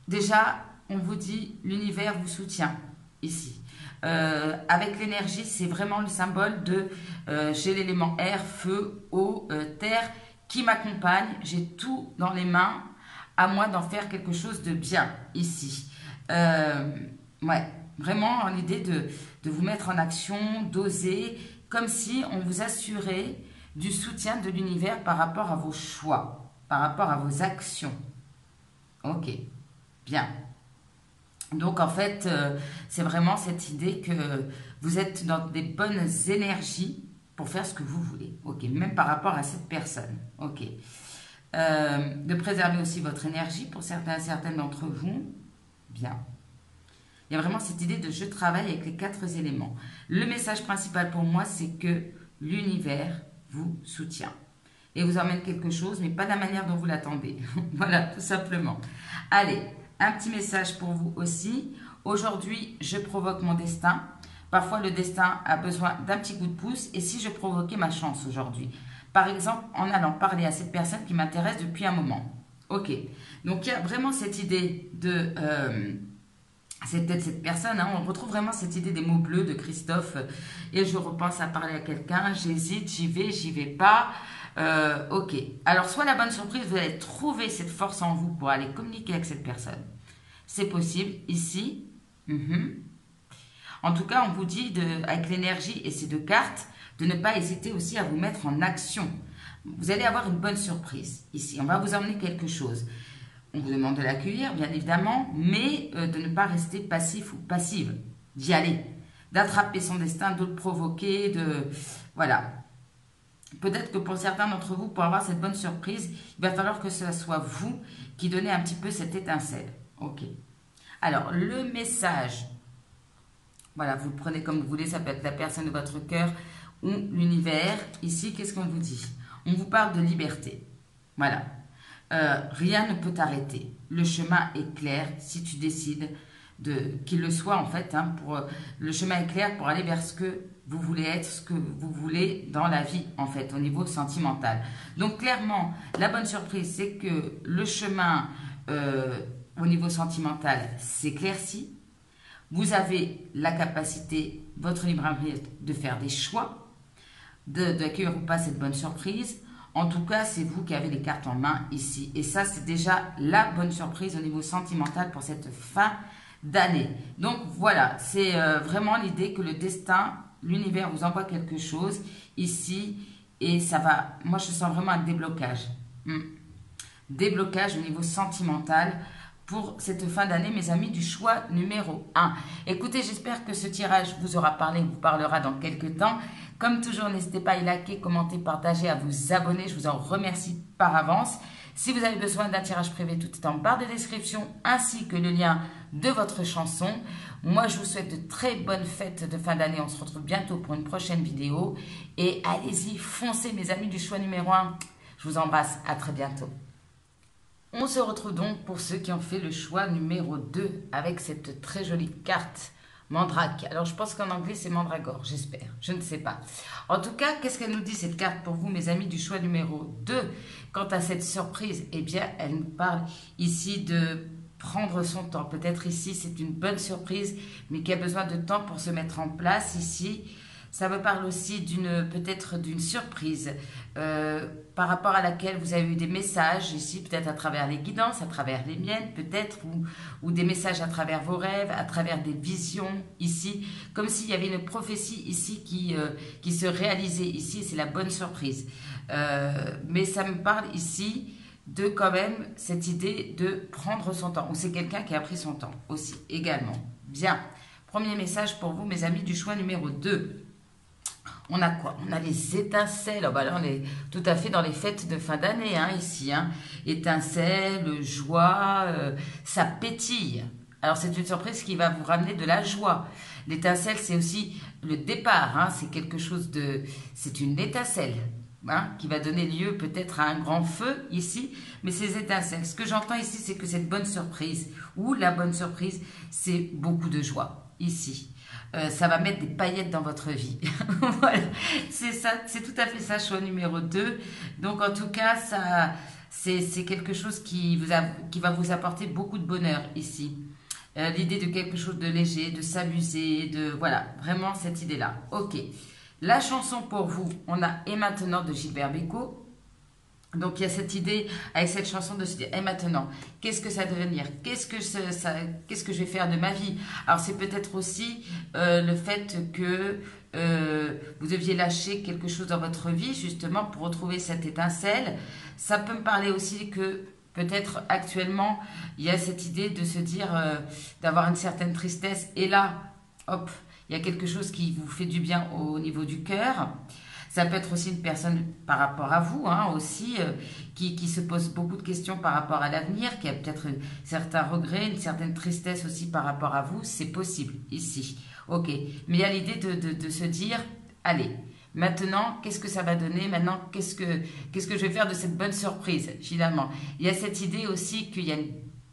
Déjà, on vous dit, l'univers vous soutient, ici. Avec l'énergie, c'est vraiment le symbole de j'ai l'élément air, feu, eau, terre qui m'accompagne. J'ai tout dans les mains, à moi d'en faire quelque chose de bien ici. Ouais, vraiment l'idée de vous mettre en action, d'oser, comme si on vous assurait du soutien de l'univers par rapport à vos choix, par rapport à vos actions. Ok, bien. Donc, en fait, c'est vraiment cette idée que vous êtes dans des bonnes énergies pour faire ce que vous voulez. Ok, même par rapport à cette personne. Ok. De préserver aussi votre énergie pour certaines d'entre vous. Bien. Il y a vraiment cette idée de je travaille avec les 4 éléments. Le message principal pour moi, c'est que l'univers vous soutient. Et vous emmène quelque chose, mais pas de la manière dont vous l'attendez. Voilà, tout simplement. Allez. Un petit message pour vous aussi. Aujourd'hui, je provoque mon destin. Parfois, le destin a besoin d'un petit coup de pouce. Et si je provoquais ma chance aujourd'hui? Par exemple, en allant parler à cette personne qui m'intéresse depuis un moment. Ok. Donc, il y a vraiment cette idée de... c'est peut-être cette personne. Hein, on retrouve vraiment cette idée des mots bleus de Christophe. Et je repense à parler à quelqu'un. J'hésite, j'y vais pas. Ok. Alors, soit la bonne surprise, vous allez trouver cette force en vous pour aller communiquer avec cette personne. C'est possible ici. En tout cas, on vous dit, avec l'énergie et ces 2 cartes, de ne pas hésiter aussi à vous mettre en action. Vous allez avoir une bonne surprise ici. On va vous emmener quelque chose. On vous demande de l'accueillir, bien évidemment, mais de ne pas rester passif ou passive. D'y aller. D'attraper son destin, de le provoquer, voilà. Peut-être que pour certains d'entre vous, pour avoir cette bonne surprise, il va falloir que ce soit vous qui donnez un petit peu cette étincelle. Ok. Alors, le message, voilà, vous le prenez comme vous voulez, ça peut être la personne de votre cœur ou l'univers. Ici, qu'est-ce qu'on vous dit? On vous parle de liberté. Voilà. Rien ne peut t'arrêter. Le chemin est clair si tu décides qu'il le soit en fait. Hein, le chemin est clair pour aller vers ce que vous voulez être, ce que vous voulez dans la vie en fait, au niveau sentimental. Donc clairement, la bonne surprise, c'est que le chemin au niveau sentimental s'éclaircit. Vous avez la capacité, votre libre arbitre, de faire des choix, d'accueillir ou pas cette bonne surprise. En tout cas, c'est vous qui avez les cartes en main ici. Et ça, c'est déjà la bonne surprise au niveau sentimental pour cette fin d'année. Donc voilà, c'est vraiment l'idée que le destin, l'univers vous envoie quelque chose ici. Et ça va, moi je sens vraiment un déblocage. Déblocage au niveau sentimental pour cette fin d'année, mes amis, du choix numéro 1. Écoutez, j'espère que ce tirage vous aura parlé, vous parlera dans quelques temps. Comme toujours, n'hésitez pas à liker, commenter, partager, à vous abonner. Je vous en remercie par avance. Si vous avez besoin d'un tirage privé, tout est en barre de description, ainsi que le lien de votre chanson. Moi, je vous souhaite de très bonnes fêtes de fin d'année. On se retrouve bientôt pour une prochaine vidéo. Et allez-y, foncez, mes amis du choix numéro 1. Je vous embrasse, à très bientôt. On se retrouve donc pour ceux qui ont fait le choix numéro 2 avec cette très jolie carte Mandrake. Alors, je pense qu'en anglais, c'est Mandragore, j'espère. Je ne sais pas. En tout cas, qu'est-ce qu'elle nous dit, cette carte, pour vous, mes amis du choix numéro 2? Quant à cette surprise, eh bien, elle nous parle ici de prendre son temps. Peut-être ici, c'est une bonne surprise, mais qui a besoin de temps pour se mettre en place ici. Ça me parle aussi peut-être d'une surprise par rapport à laquelle vous avez eu des messages ici, peut-être à travers les guidances, à travers les miennes, peut-être, ou des messages à travers vos rêves, à travers des visions ici, comme s'il y avait une prophétie ici qui se réalisait ici, et c'est la bonne surprise. Mais ça me parle ici de quand même cette idée de prendre son temps, ou c'est quelqu'un qui a pris son temps aussi, également. Bien, premier message pour vous, mes amis du choix numéro 2. On a quoi? On a les étincelles. Oh, bah là, on est tout à fait dans les fêtes de fin d'année, hein, ici. Hein. Étincelles, joie, ça pétille. Alors, c'est une surprise qui va vous ramener de la joie. L'étincelle, c'est aussi le départ. Hein, c'est quelque chose de... C'est une étincelle hein, qui va donner lieu peut-être à un grand feu ici. Mais ces étincelles, ce que j'entends ici, c'est que cette bonne surprise, ou la bonne surprise, c'est beaucoup de joie ici. Ça va mettre des paillettes dans votre vie. Voilà, c'est ça, c'est tout à fait ça, choix numéro 2. Donc en tout cas, ça, c'est quelque chose qui va vous apporter beaucoup de bonheur ici. L'idée de quelque chose de léger, de s'amuser, de voilà, vraiment cette idée-là. Ok, la chanson pour vous, on a Et maintenant de Gilbert Bécaud. Donc il y a cette idée avec cette chanson de se dire et maintenant qu'est-ce que ça va devenir, qu'est-ce que je vais faire de ma vie. Alors c'est peut-être aussi le fait que vous deviez lâcher quelque chose dans votre vie justement pour retrouver cette étincelle. Ça peut me parler aussi que peut-être actuellement il y a cette idée de se dire d'avoir une certaine tristesse et là hop il y a quelque chose qui vous fait du bien au niveau du cœur. Ça peut être aussi une personne par rapport à vous, hein, aussi, qui se pose beaucoup de questions par rapport à l'avenir, qui a peut-être certains regrets, une certaine tristesse aussi par rapport à vous. C'est possible, ici. Ok, mais il y a l'idée de se dire, allez, maintenant, qu'est-ce que ça va donner? Maintenant, qu'est-ce que je vais faire de cette bonne surprise, finalement? Il y a cette idée aussi qu'il y a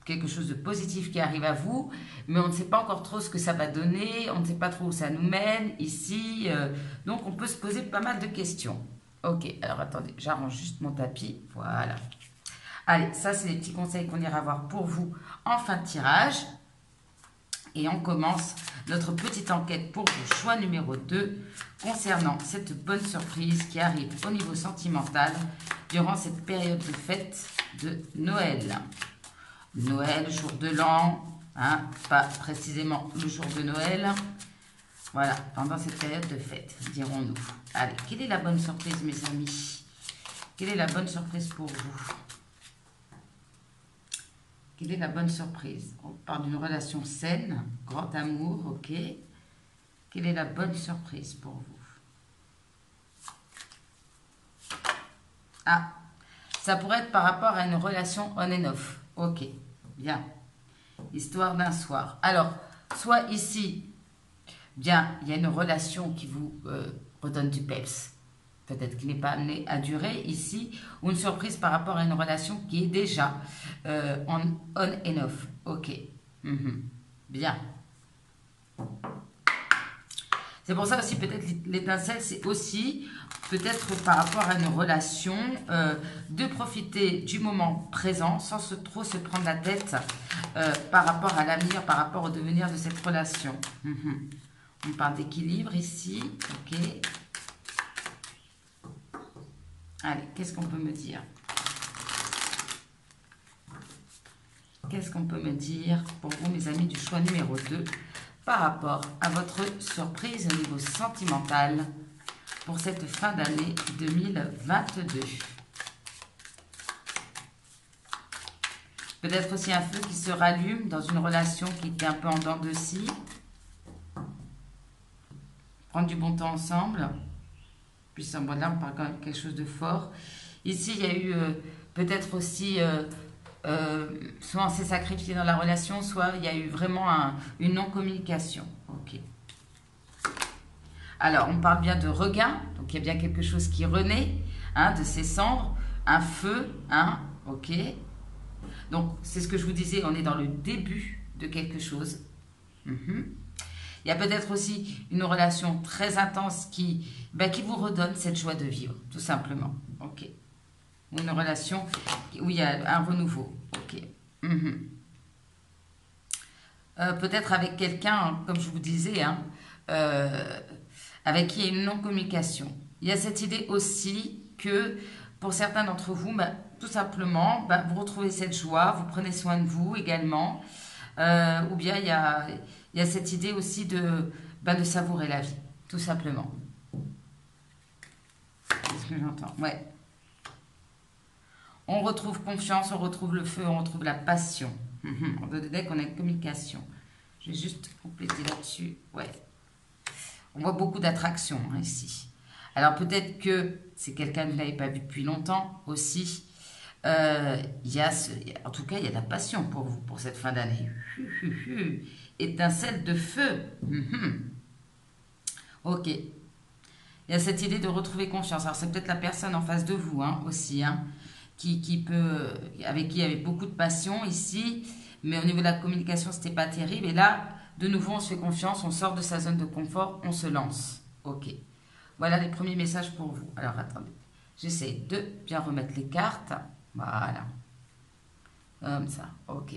quelque chose de positif qui arrive à vous, mais on ne sait pas encore trop ce que ça va donner, on ne sait pas trop où ça nous mène, ici, donc on peut se poser pas mal de questions. Ok, alors attendez, j'arrange juste mon tapis, voilà. Allez, ça c'est les petits conseils qu'on ira voir pour vous en fin de tirage. Et on commence notre petite enquête pour vous, choix numéro 2, concernant cette bonne surprise qui arrive au niveau sentimental durant cette période de fête de Noël. Noël, jour de l'an, hein, pas précisément le jour de Noël. Voilà, pendant cette période de fête, dirons-nous. Allez, quelle est la bonne surprise, mes amis? Quelle est la bonne surprise pour vous? Quelle est la bonne surprise? On parle d'une relation saine, grand amour, ok. Quelle est la bonne surprise pour vous? Ah, ça pourrait être par rapport à une relation on and off, ok. Bien, histoire d'un soir. Alors, soit ici, bien, il y a une relation qui vous redonne du peps. Peut-être qu'il n'est pas amené à durer ici. Ou une surprise par rapport à une relation qui est déjà on and off. Ok. Bien. C'est pour ça aussi, peut-être l'étincelle, c'est aussi, peut-être par rapport à une relation, de profiter du moment présent sans trop se prendre la tête par rapport à l'avenir, par rapport au devenir de cette relation. On parle d'équilibre ici, ok. Allez, qu'est-ce qu'on peut me dire? Qu'est-ce qu'on peut me dire pour vous, mes amis, du choix numéro 2 par rapport à votre surprise au niveau sentimental pour cette fin d'année 2022. Peut-être aussi un feu qui se rallume dans une relation qui était un peu en dents de scie. Prendre du bon temps ensemble. Puis là, on parle quand même de quelque chose de fort. Ici, il y a eu peut-être aussi... soit on s'est sacrifié dans la relation, soit il y a eu vraiment une non-communication. Ok. Alors, on parle bien de regain, donc il y a bien quelque chose qui renaît, hein, de ses cendres, un feu, hein, ok. Donc, c'est ce que je vous disais, on est dans le début de quelque chose. Il y a peut-être aussi une relation très intense qui vous redonne cette joie de vivre, tout simplement. Ok. Une relation où il y a un renouveau. Ok. Peut-être avec quelqu'un, comme je vous disais, hein, avec qui il y a une non-communication. Il y a cette idée aussi que pour certains d'entre vous, tout simplement, vous retrouvez cette joie, vous prenez soin de vous également. Ou bien il y a cette idée aussi de savourer la vie, tout simplement. C'est ce que j'entends, ouais. On retrouve confiance, on retrouve le feu, on retrouve la passion. On veut dire qu'on a une communication. Je vais juste compléter là-dessus. Ouais. On voit beaucoup d'attraction ici. Alors peut-être que c'est quelqu'un que vous n'avez pas vu depuis longtemps aussi. En tout cas, il y a de la passion pour vous, pour cette fin d'année. Étincelle de feu. Ok. Il y a cette idée de retrouver confiance. Alors c'est peut-être la personne en face de vous aussi, avec qui il y avait beaucoup de passion ici. Mais au niveau de la communication, c'était pas terrible. Et là, de nouveau, on se fait confiance, on sort de sa zone de confort, on se lance. Ok. Voilà les premiers messages pour vous. Alors attendez, j'essaie de bien remettre les cartes. Voilà. Comme ça. Ok.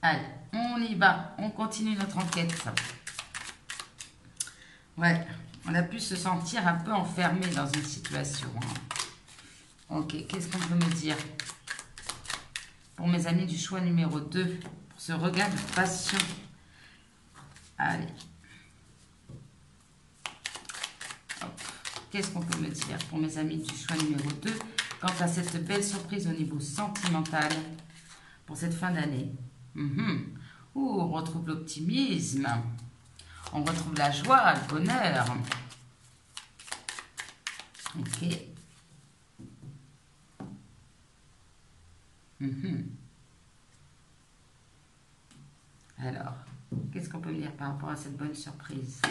Allez, on y va. On continue notre enquête. Ouais, on a pu se sentir un peu enfermé dans une situation. Ok, qu'est-ce qu'on peut me dire pour mes amis du choix numéro 2, pour ce regard de passion. Allez. Qu'est-ce qu'on peut me dire pour mes amis du choix numéro 2 quant à cette belle surprise au niveau sentimental pour cette fin d'année? On retrouve l'optimisme, on retrouve la joie, le bonheur. Ok. Alors, qu'est-ce qu'on peut me dire par rapport à cette bonne surprise?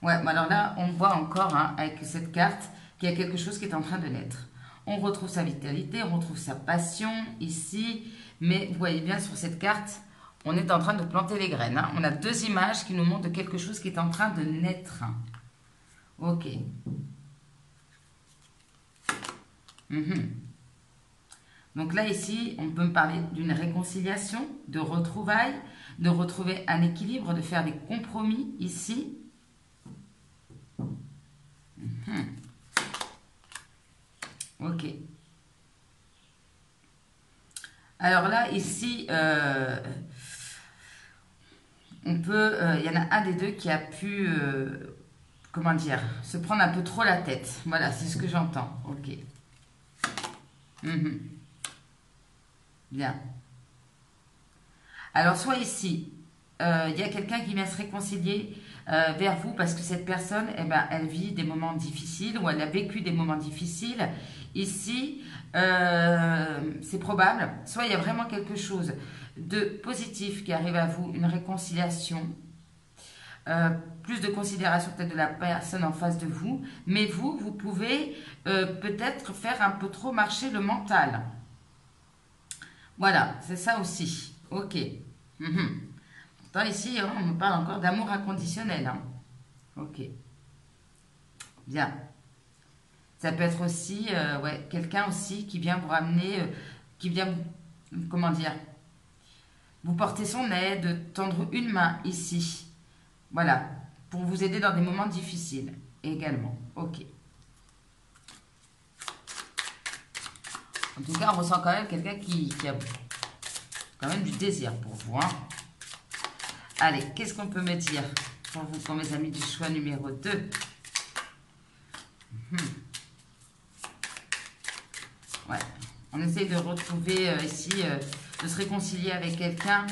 Ouais, alors là, on voit encore avec cette carte qu'il y a quelque chose qui est en train de naître. On retrouve sa vitalité, on retrouve sa passion ici, mais vous voyez bien sur cette carte, on est en train de planter les graines. On a deux images qui nous montrent de quelque chose qui est en train de naître. Ok. Donc là, ici, on peut me parler d'une réconciliation, de retrouvailles, de retrouver un équilibre, de faire des compromis ici. Ok. Alors là, ici, on peut, il y en a un des deux qui a pu, comment dire, se prendre un peu trop la tête. Voilà, c'est ce que j'entends. Ok. Bien. Alors, soit ici, il y a quelqu'un qui vient se réconcilier vers vous parce que cette personne, eh ben, elle vit des moments difficiles ou elle a vécu des moments difficiles. Ici, c'est probable. Soit il y a vraiment quelque chose de positif qui arrive à vous, une réconciliation, plus de considération peut-être de la personne en face de vous, mais vous pouvez peut-être faire un peu trop marcher le mental. Voilà, c'est ça aussi. Ok. Pourtant ici, on me parle encore d'amour inconditionnel. Ok. Bien. Ça peut être aussi quelqu'un aussi qui vient vous ramener, qui vient, comment dire, vous porter son aide, tendre une main ici. Voilà, pour vous aider dans des moments difficiles également. Ok. En tout cas, on ressent quand même quelqu'un qui a quand même du désir pour vous. Allez, qu'est-ce qu'on peut me dire pour vous, pour mes amis du choix numéro 2? Ouais, on essaye de retrouver ici, de se réconcilier avec quelqu'un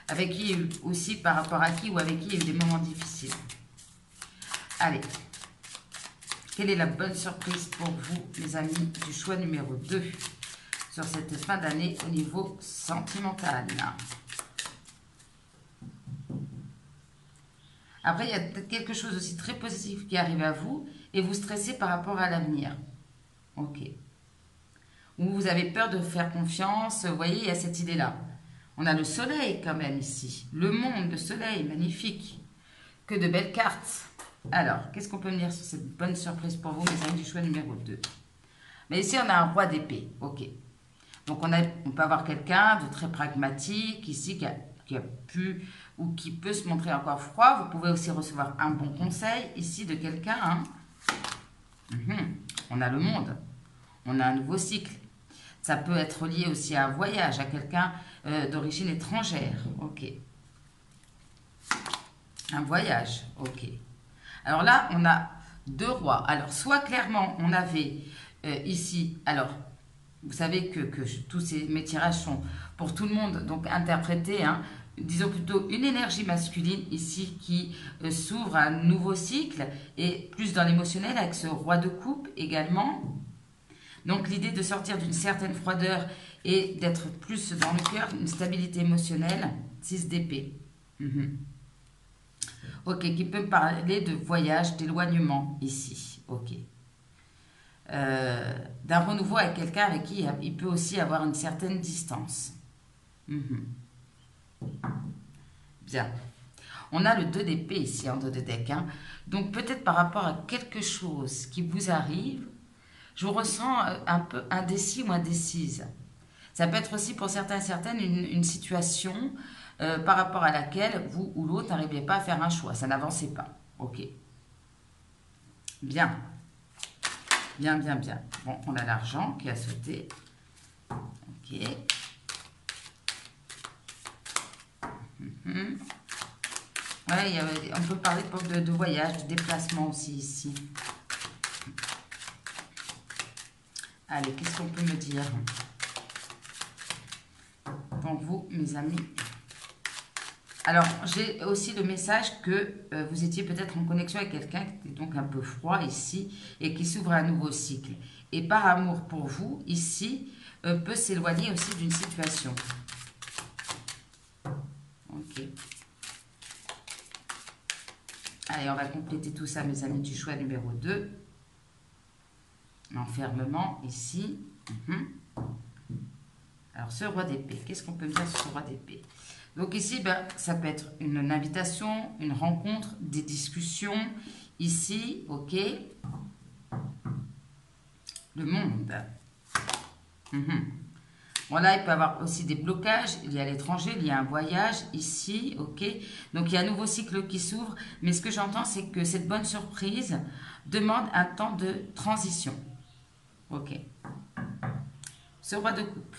avec qui aussi, par rapport à qui ou avec qui il y a eu des moments difficiles. Allez, quelle est la bonne surprise pour vous, mes amis du choix numéro 2 sur cette fin d'année au niveau sentimental? Après, il y a peut-être quelque chose aussi très positif qui arrive à vous et vous stressez par rapport à l'avenir. Ok. Ou vous avez peur de faire confiance. Vous voyez, il y a cette idée-là. On a le soleil quand même ici. Le monde, le soleil, magnifique. Que de belles cartes. Alors, qu'est-ce qu'on peut me dire sur cette bonne surprise pour vous, mes amis du choix numéro 2? Mais ici, on a un roi d'épée. Ok. Donc, on peut avoir quelqu'un de très pragmatique ici qui a pu ou qui peut se montrer encore froid. Vous pouvez aussi recevoir un bon conseil ici de quelqu'un. On a le monde. On a un nouveau cycle. Ça peut être lié aussi à un voyage, à quelqu'un d'origine étrangère. Ok. Un voyage. Ok. Alors là, on a deux rois. Alors, soit clairement, on avait ici... Alors, vous savez que tous ces tirages sont pour tout le monde, donc interprétés disons plutôt une énergie masculine ici qui s'ouvre à un nouveau cycle et plus dans l'émotionnel avec ce roi de coupe également. Donc l'idée de sortir d'une certaine froideur et d'être plus dans le cœur, une stabilité émotionnelle, 6 d'épée. Ok, qui peut parler de voyage, d'éloignement ici. Ok. D'un renouveau avec quelqu'un avec qui il peut aussi avoir une certaine distance. Bien. On a le 2 d'épée ici en dos de deck. Hein. Donc peut-être par rapport à quelque chose qui vous arrive, je vous ressens un peu indécis ou indécise. Ça peut être aussi pour certains et certaines une situation par rapport à laquelle vous ou l'autre n'arriviez pas à faire un choix. Ça n'avançait pas. Ok. Bien. Bien, bien, bien. Bon, on a l'argent qui a sauté. Ok. Ouais, on peut parler de voyage, de déplacement aussi ici. Allez, qu'est-ce qu'on peut me dire pour vous, mes amis? Alors, j'ai aussi le message que vous étiez peut-être en connexion avec quelqu'un qui était donc un peu froid ici et qui s'ouvre à un nouveau cycle. Et par amour pour vous, ici, peut s'éloigner aussi d'une situation. Ok. Allez, on va compléter tout ça, mes amis, du choix numéro 2. L'enfermement, ici. Alors, ce roi d'épée, qu'est-ce qu'on peut me dire sur ce roi d'épée? Donc ici, ben, ça peut être une invitation, une rencontre, des discussions. Ici, ok. Le monde. Bon, là, il peut y avoir aussi des blocages. Il y a l'étranger, il y a un voyage ici, ok. Donc, il y a un nouveau cycle qui s'ouvre. Mais ce que j'entends, c'est que cette bonne surprise demande un temps de transition. Ok. Ce roi de coupe.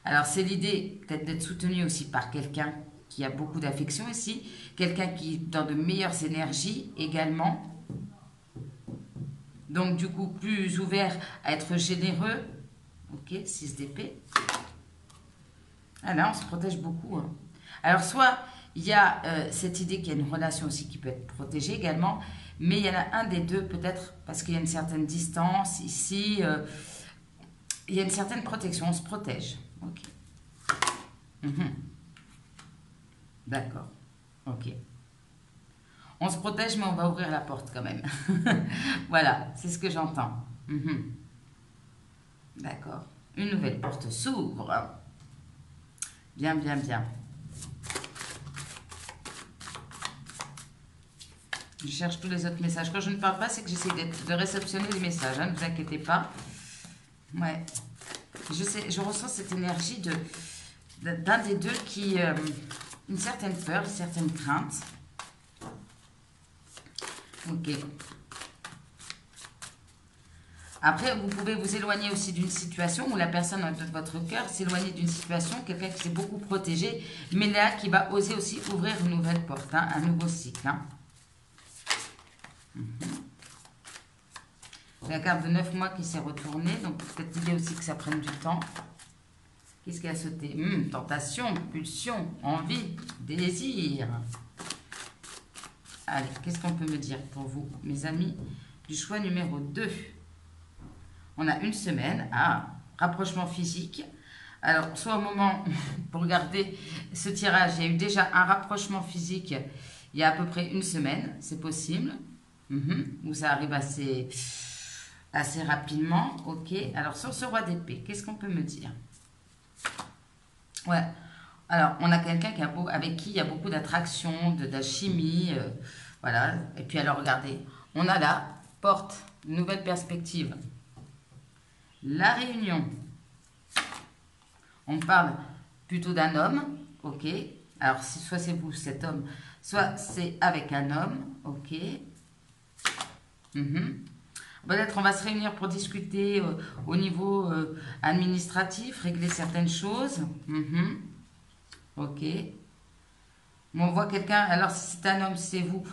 Alors, c'est l'idée peut-être d'être soutenu aussi par quelqu'un qui a beaucoup d'affection ici. Quelqu'un qui est dans de meilleures énergies également. Donc, du coup, plus ouvert à être généreux. Ok, 6 d'épée. Ah là, on se protège beaucoup. Hein. Alors, soit il y a cette idée qu'il y a une relation aussi qui peut être protégée également. Mais il y en a un des deux, peut-être, parce qu'il y a une certaine distance ici. Il y a une certaine protection, on se protège. Ok. D'accord. Ok. On se protège, mais on va ouvrir la porte quand même. Voilà, c'est ce que j'entends. D'accord. Une nouvelle porte s'ouvre. Bien, bien, bien. Je cherche tous les autres messages. Quand je ne parle pas, c'est que j'essaie de réceptionner les messages. Hein, ne vous inquiétez pas. Ouais. Je ressens cette énergie d'un des deux qui... une certaine peur, une certaine crainte. Ok. Après, vous pouvez vous éloigner aussi d'une situation où la personne de votre cœur s'éloigner d'une situation, quelqu'un qui s'est beaucoup protégé, mais là, qui va oser aussi ouvrir une nouvelle porte, hein, un nouveau cycle. Hein. La carte de 9 mois qui s'est retournée, donc peut-être l'idée aussi que ça prenne du temps. Qu'est-ce qui a sauté? Tentation, pulsion, envie, désir. Allez, qu'est-ce qu'on peut me dire pour vous, mes amis, du choix numéro 2? On a une semaine. Rapprochement physique. Alors, soit au moment, pour regarder ce tirage, il y a eu déjà un rapprochement physique il y a à peu près une semaine, c'est possible. Où ça arrive assez rapidement. Ok, alors sur ce roi d'épée, qu'est-ce qu'on peut me dire? Ouais, alors on a quelqu'un avec qui il y a beaucoup d'attraction, d'alchimie, voilà. Et puis alors regardez, on a la porte, nouvelle perspective. La réunion. On parle plutôt d'un homme, ok. Alors soit c'est vous, cet homme, soit c'est avec un homme, ok. Peut-être on va se réunir pour discuter au niveau administratif, régler certaines choses. Ok. On voit quelqu'un, alors si c'est un homme, c'est vous,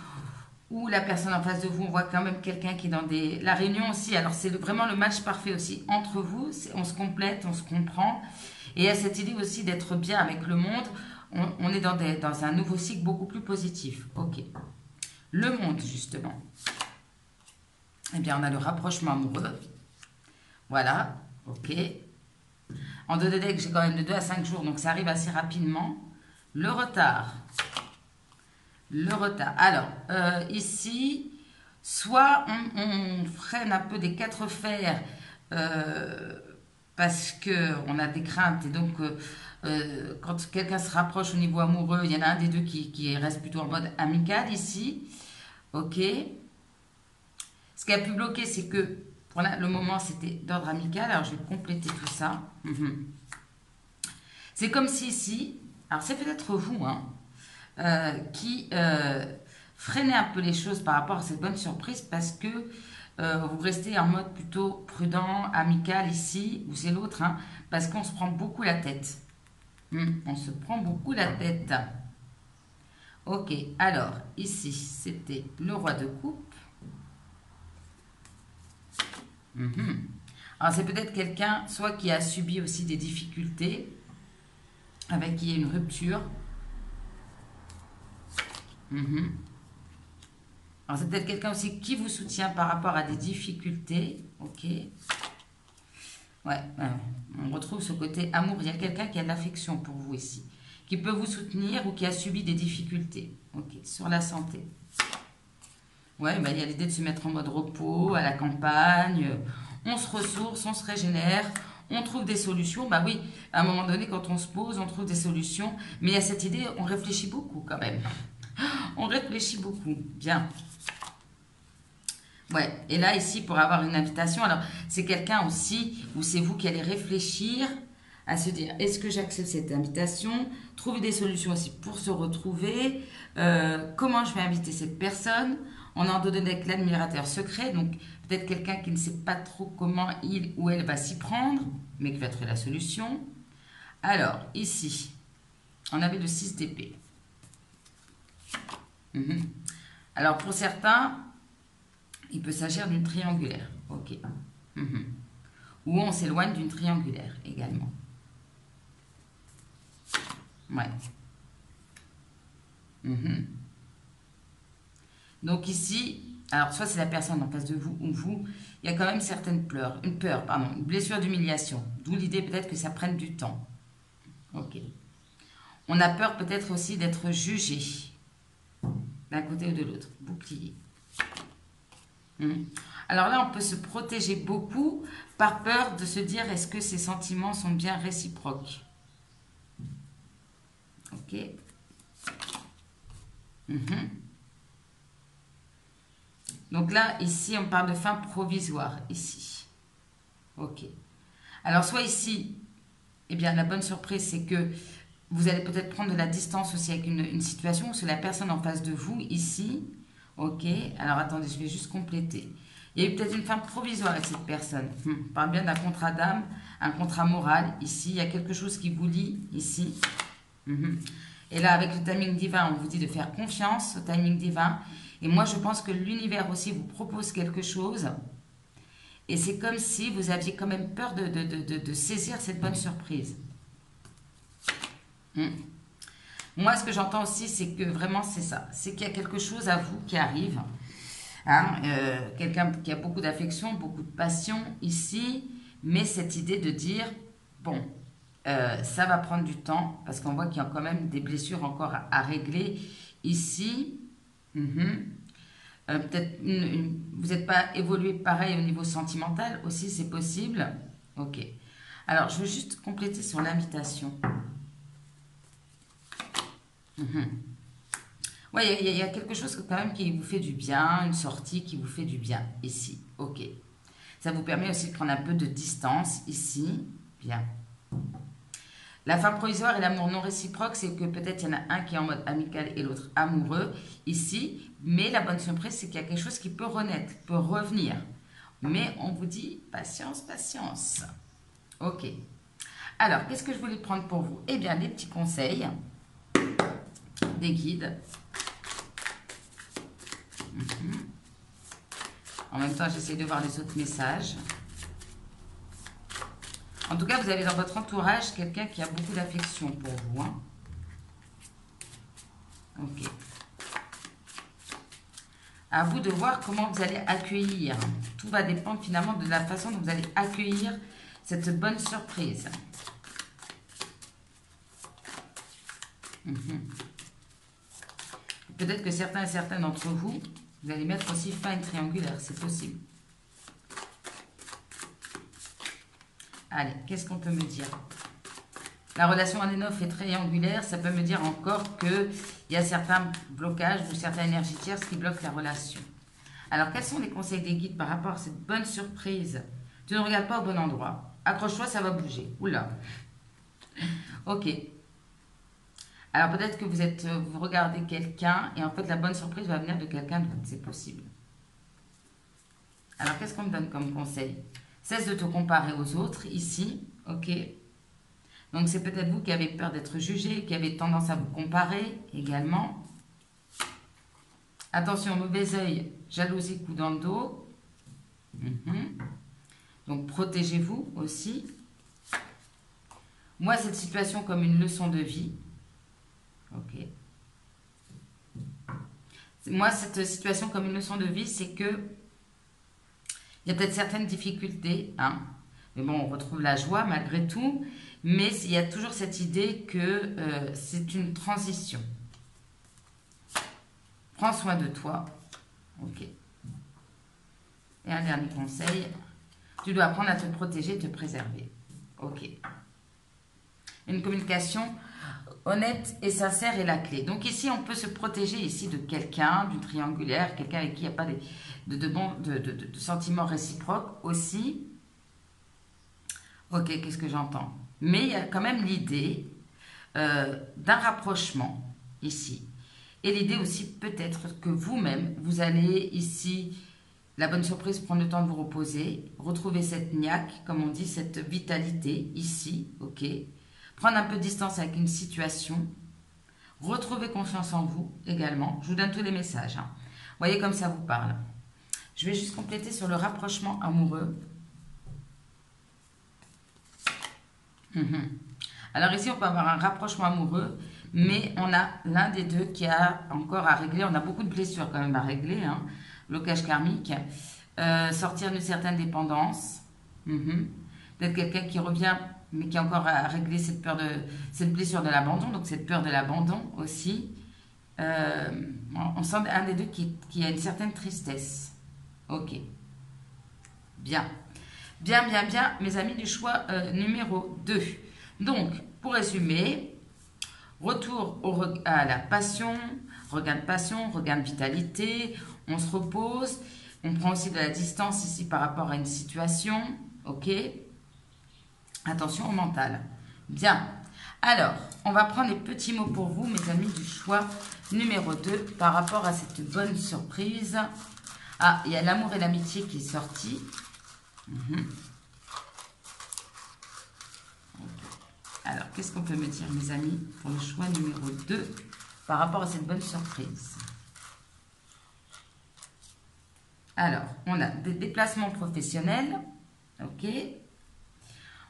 ou la personne en face de vous, on voit quand même quelqu'un qui est dans la réunion aussi. Alors c'est vraiment le match parfait aussi entre vous, on se complète, on se comprend. Et il y a cette idée aussi d'être bien avec le monde. On est dans un nouveau cycle beaucoup plus positif. Ok. Le monde, justement. Eh bien, on a le rapprochement amoureux. Voilà. Ok. En 2 de deck, j'ai quand même de 2 à 5 jours, donc ça arrive assez rapidement. Le retard. Le retard. Alors, ici, soit on freine un peu des 4 fers parce qu'on a des craintes. Et donc, quand quelqu'un se rapproche au niveau amoureux, il y en a un des deux qui reste plutôt en mode amical ici. Ok. Ce qui a pu bloquer, c'est que pour le moment, c'était d'ordre amical. Alors, je vais compléter tout ça. C'est comme si ici, alors c'est peut-être vous, hein, qui freinez un peu les choses par rapport à cette bonne surprise parce que vous restez en mode plutôt prudent, amical ici, ou c'est l'autre, hein, parce qu'on se prend beaucoup la tête. On se prend beaucoup la tête. Ok, alors ici, c'était le roi de coupe. Alors c'est peut-être quelqu'un, soit qui a subi aussi des difficultés, avec qui il y a une rupture. Alors c'est peut-être quelqu'un aussi qui vous soutient par rapport à des difficultés. Ok. Ouais, on retrouve ce côté amour. Il y a quelqu'un qui a de l'affection pour vous ici, qui peut vous soutenir ou qui a subi des difficultés. Ok, sur la santé. Ouais, il y a l'idée de se mettre en mode repos, à la campagne. On se ressource, on se régénère, on trouve des solutions. Bah oui, à un moment donné, quand on se pose, on trouve des solutions. Mais il y a cette idée, on réfléchit beaucoup quand même. On réfléchit beaucoup. Bien. Ouais, et là, ici, pour avoir une invitation, alors, c'est quelqu'un aussi, où c'est vous qui allez réfléchir à se dire, est-ce que j'accepte cette invitation? Trouver des solutions aussi pour se retrouver. Comment je vais inviter cette personne? On a en dos de deck l'admirateur secret, donc peut-être quelqu'un qui ne sait pas trop comment il ou elle va s'y prendre, mais qui va trouver la solution. Alors, ici, on avait le 6 d'épée. Alors, pour certains, il peut s'agir d'une triangulaire. Ok. Ou on s'éloigne d'une triangulaire également. Ouais. Donc ici, alors soit c'est la personne en face de vous ou vous, il y a quand même certaines une blessure d'humiliation. D'où l'idée peut-être que ça prenne du temps. Ok. On a peur peut-être aussi d'être jugé d'un côté ou de l'autre. Bouclier. Alors là, on peut se protéger beaucoup par peur de se dire est-ce que ces sentiments sont bien réciproques. Ok. Donc là, ici, on parle de fin provisoire, ici. Ok. Alors, soit ici, eh bien, la bonne surprise, c'est que vous allez peut-être prendre de la distance aussi avec une situation, ou c'est la personne en face de vous, ici. Ok. Alors, attendez, je vais juste compléter. Il y a eu peut-être une fin provisoire avec cette personne. On parle bien d'un contrat d'âme, un contrat moral, ici. Il y a quelque chose qui vous lie, ici. Et là, avec le timing divin, on vous dit de faire confiance au timing divin. Et moi, je pense que l'univers aussi vous propose quelque chose. Et c'est comme si vous aviez quand même peur de saisir cette bonne surprise. Moi, ce que j'entends aussi, c'est que vraiment, c'est ça. C'est qu'il y a quelque chose à vous qui arrive. Quelqu'un qui a beaucoup d'affection, beaucoup de passion ici. Mais cette idée de dire, bon, ça va prendre du temps. Parce qu'on voit qu'il y a quand même des blessures encore à régler ici. Peut-être vous n'êtes pas évolué pareil au niveau sentimental aussi, c'est possible. Ok. Alors, je veux juste compléter sur l'invitation. Oui, il y a quelque chose quand même qui vous fait du bien, une sortie qui vous fait du bien ici. Ok. Ça vous permet aussi de prendre un peu de distance ici. Bien. La fin provisoire et l'amour non réciproque, c'est que peut-être il y en a un qui est en mode amical et l'autre amoureux ici. Mais la bonne surprise, c'est qu'il y a quelque chose qui peut renaître, peut revenir. Mais on vous dit patience, patience. Ok. Alors, qu'est-ce que je voulais prendre pour vous? Eh bien, des petits conseils, des guides. En même temps, j'essaie de voir les autres messages. En tout cas, vous avez dans votre entourage quelqu'un qui a beaucoup d'affection pour vous. Hein. Ok. À vous de voir comment vous allez accueillir. Tout va dépendre finalement de la façon dont vous allez accueillir cette bonne surprise. Peut-être que certains et certaines d'entre vous, vous allez mettre aussi fin à une triangulaire, c'est possible. Allez, qu'est-ce qu'on peut me dire? La relation anénophe et triangulaire, ça peut me dire encore qu'il y a certains blocages ou certaines énergies tierces qui bloquent la relation. Alors, quels sont les conseils des guides par rapport à cette bonne surprise? Tu ne regardes pas au bon endroit. Accroche-toi, ça va bouger. Oula. Ok. Alors, peut-être que vous regardez quelqu'un et en fait, la bonne surprise va venir de quelqu'un d'autre. C'est possible. Alors, qu'est-ce qu'on me donne comme conseil? Cesse de te comparer aux autres, ici. Ok. Donc, c'est peut-être vous qui avez peur d'être jugé, qui avez tendance à vous comparer également. Attention, mauvais œil, jalousie, coup dans le dos. Donc, protégez-vous aussi. Moi, cette situation comme une leçon de vie. Ok. Moi, cette situation comme une leçon de vie, c'est que il y a peut-être certaines difficultés, hein. Mais bon, on retrouve la joie malgré tout. Mais il y a toujours cette idée que c'est une transition. Prends soin de toi. Ok. Et un dernier conseil. Tu dois apprendre à te protéger, te préserver. Ok. Une communication honnête et sincère est la clé. Donc ici, on peut se protéger ici de quelqu'un, du triangulaire, quelqu'un avec qui il n'y a pas de sentiments réciproques aussi. Ok, qu'est-ce que j'entends? Mais il y a quand même l'idée d'un rapprochement ici. Et l'idée aussi peut-être que vous-même, vous allez ici, la bonne surprise, prendre le temps de vous reposer, retrouver cette niaque, comme on dit, cette vitalité ici, ok? Prendre un peu de distance avec une situation, retrouver confiance en vous également. Je vous donne tous les messages. Hein. Voyez comme ça vous parle. Je vais juste compléter sur le rapprochement amoureux. Alors ici, on peut avoir un rapprochement amoureux, mais on a l'un des deux qui a encore à régler. On a beaucoup de blessures quand même à régler, hein. Blocage karmique, sortir d'une certaine dépendance. Peut-être quelqu'un qui revient, mais qui a encore à régler cette blessure de l'abandon, donc cette peur de l'abandon aussi. On sent un des deux qui a une certaine tristesse. Ok. Bien. Bien, bien, bien, mes amis du choix numéro 2. Donc, pour résumer, retour à la passion, regain de passion, regain de vitalité, on se repose, on prend aussi de la distance ici par rapport à une situation, ok? Attention au mental. Bien. Alors, on va prendre les petits mots pour vous, mes amis du choix numéro 2, par rapport à cette bonne surprise. Ah, il y a l'amour et l'amitié qui est sorti. Alors, qu'est-ce qu'on peut me dire, mes amis, pour le choix numéro 2, par rapport à cette bonne surprise? Alors, on a des déplacements professionnels, ok?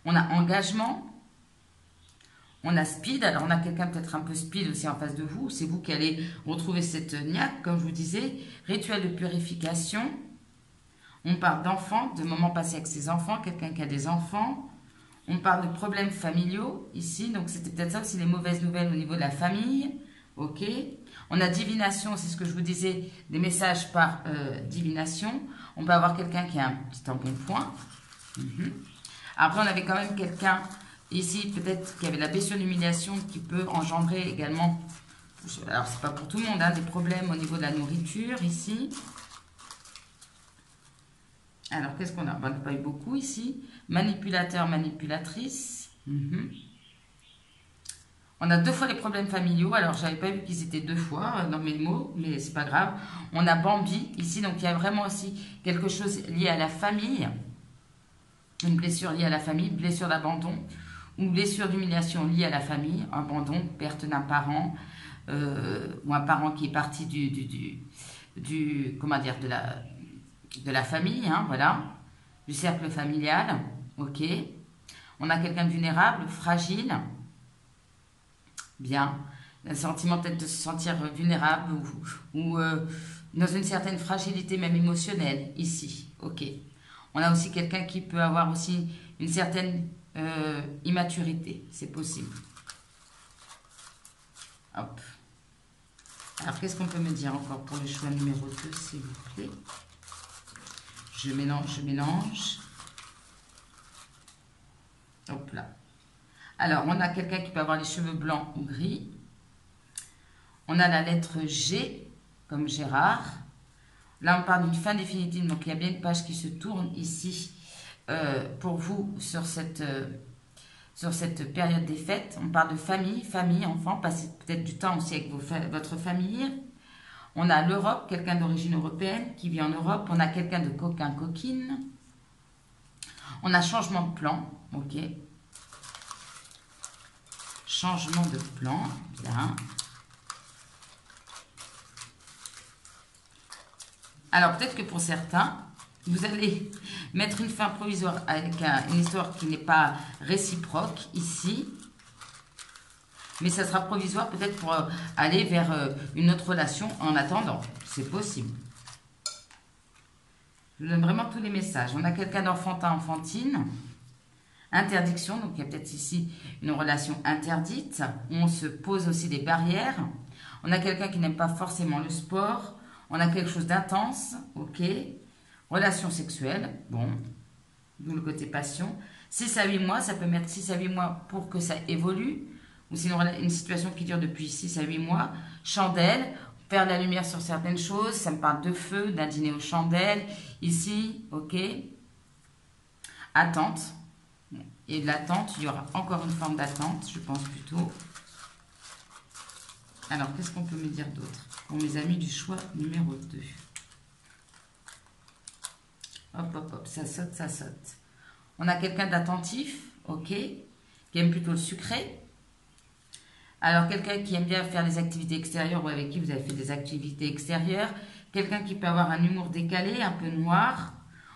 On a engagement, on a speed, alors on a quelqu'un peut-être un peu speed aussi en face de vous, c'est vous qui allez retrouver cette niaque, comme je vous disais, rituel de purification, on parle d'enfants, de moments passés avec ses enfants, quelqu'un qui a des enfants, on parle de problèmes familiaux ici, donc c'était peut-être ça aussi les mauvaises nouvelles au niveau de la famille, ok? On a divination, c'est ce que je vous disais, des messages par divination, on peut avoir quelqu'un qui a un petit embonpoint. Après on avait quand même quelqu'un ici, peut-être qui avait la blessure d'humiliation qui peut engendrer également, alors c'est pas pour tout le monde, hein, des problèmes au niveau de la nourriture ici. Alors, qu'est-ce qu'on a? On n'a pas eu beaucoup ici. Manipulateur, manipulatrice. On a 2 fois les problèmes familiaux. Alors, je n'avais pas vu qu'ils étaient 2 fois dans mes mots, mais c'est pas grave. On a Bambi ici. Donc, il y a vraiment aussi quelque chose lié à la famille. Une blessure liée à la famille, blessure d'abandon. Ou blessure d'humiliation liée à la famille. Abandon, perte d'un parent. Ou un parent qui est parti comment dire, de la famille, hein, voilà, du cercle familial, ok. On a quelqu'un de vulnérable, fragile. Bien. Un sentiment peut-être de se sentir vulnérable ou dans une certaine fragilité même émotionnelle, ici. Ok. On a aussi quelqu'un qui peut avoir aussi une certaine immaturité. C'est possible. Hop. Alors, qu'est-ce qu'on peut me dire encore pour le choix numéro 2, s'il vous plaît? Je mélange, je mélange. Hop là. Alors, on a quelqu'un qui peut avoir les cheveux blancs ou gris. On a la lettre G, comme Gérard. Là, on parle d'une fin définitive, donc il y a bien une page qui se tourne ici pour vous sur cette période des fêtes. On parle de famille, enfants, passer peut-être du temps aussi avec votre famille. On a l'Europe, quelqu'un d'origine européenne qui vit en Europe. On a quelqu'un de coquin, coquine. On a changement de plan, ok. Changement de plan, bien. Alors, peut-être que pour certains, vous allez mettre une fin provisoire avec une histoire qui n'est pas réciproque ici. Mais ça sera provisoire peut-être pour aller vers une autre relation en attendant. C'est possible. Je vous donne vraiment tous les messages. On a quelqu'un d'enfantin, enfantine. Interdiction, donc il y a peut-être ici une relation interdite. Où on se pose aussi des barrières. On a quelqu'un qui n'aime pas forcément le sport. On a quelque chose d'intense, ok. Relation sexuelle, bon. D'où le côté passion. 6 à 8 mois, ça peut mettre 6 à 8 mois pour que ça évolue. Ou sinon une situation qui dure depuis 6 à 8 mois. Chandelle, faire la lumière sur certaines choses. Ça me parle de feu, d'un dîner aux chandelles. Ici, ok. Attente. Et de l'attente, il y aura encore une forme d'attente, je pense plutôt. Alors, qu'est-ce qu'on peut me dire d'autre pour mes amis du choix numéro 2? Hop, hop, hop, ça saute, ça saute. On a quelqu'un d'attentif, ok, qui aime plutôt le sucré. Alors, quelqu'un qui aime bien faire des activités extérieures ou avec qui vous avez fait des activités extérieures. Quelqu'un qui peut avoir un humour décalé, un peu noir.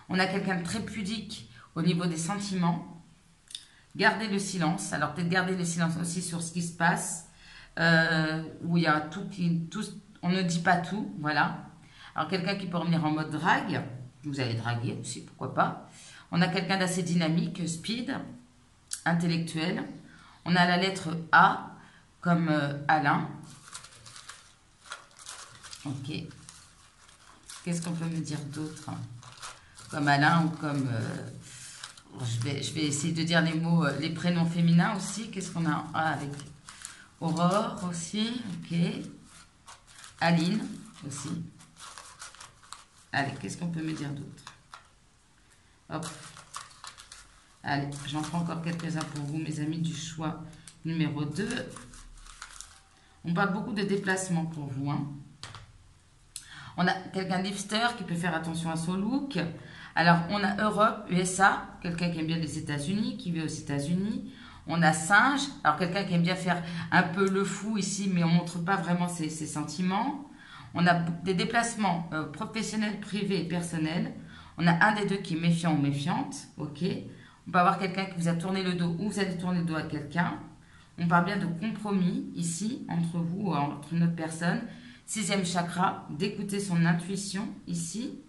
On a quelqu'un de très pudique au niveau des sentiments. Gardez le silence. Alors, peut-être garder le silence aussi sur ce qui se passe. Où il y a tout on ne dit pas tout, voilà. Alors quelqu'un qui peut revenir en mode drague, vous allez draguer aussi, pourquoi pas. On a quelqu'un d'assez dynamique, speed, intellectuel. On a la lettre A comme Alain. Ok. Qu'est-ce qu'on peut me dire d'autre? Comme Alain ou comme je vais essayer de dire les mots, les prénoms féminins aussi. Qu'est-ce qu'on a avec Aurore aussi, ok. Aline aussi. Allez, qu'est-ce qu'on peut me dire d'autre? Hop. Allez, j'en prends encore quelques-uns pour vous, mes amis du choix numéro 2. On parle beaucoup de déplacement pour vous. Hein. On a quelqu'un d'hipster qui peut faire attention à son look. Alors, on a Europe, USA, quelqu'un qui aime bien les États-Unis, qui vit aux États-Unis. On a singe, alors quelqu'un qui aime bien faire un peu le fou ici, mais on ne montre pas vraiment ses sentiments. On a des déplacements professionnels, privés et personnels. On a un des deux qui est méfiant ou méfiante, ok. On peut avoir quelqu'un qui vous a tourné le dos ou vous allez tourner le dos à quelqu'un. On parle bien de compromis ici, entre vous ou entre une autre personne. 6e chakra, d'écouter son intuition ici.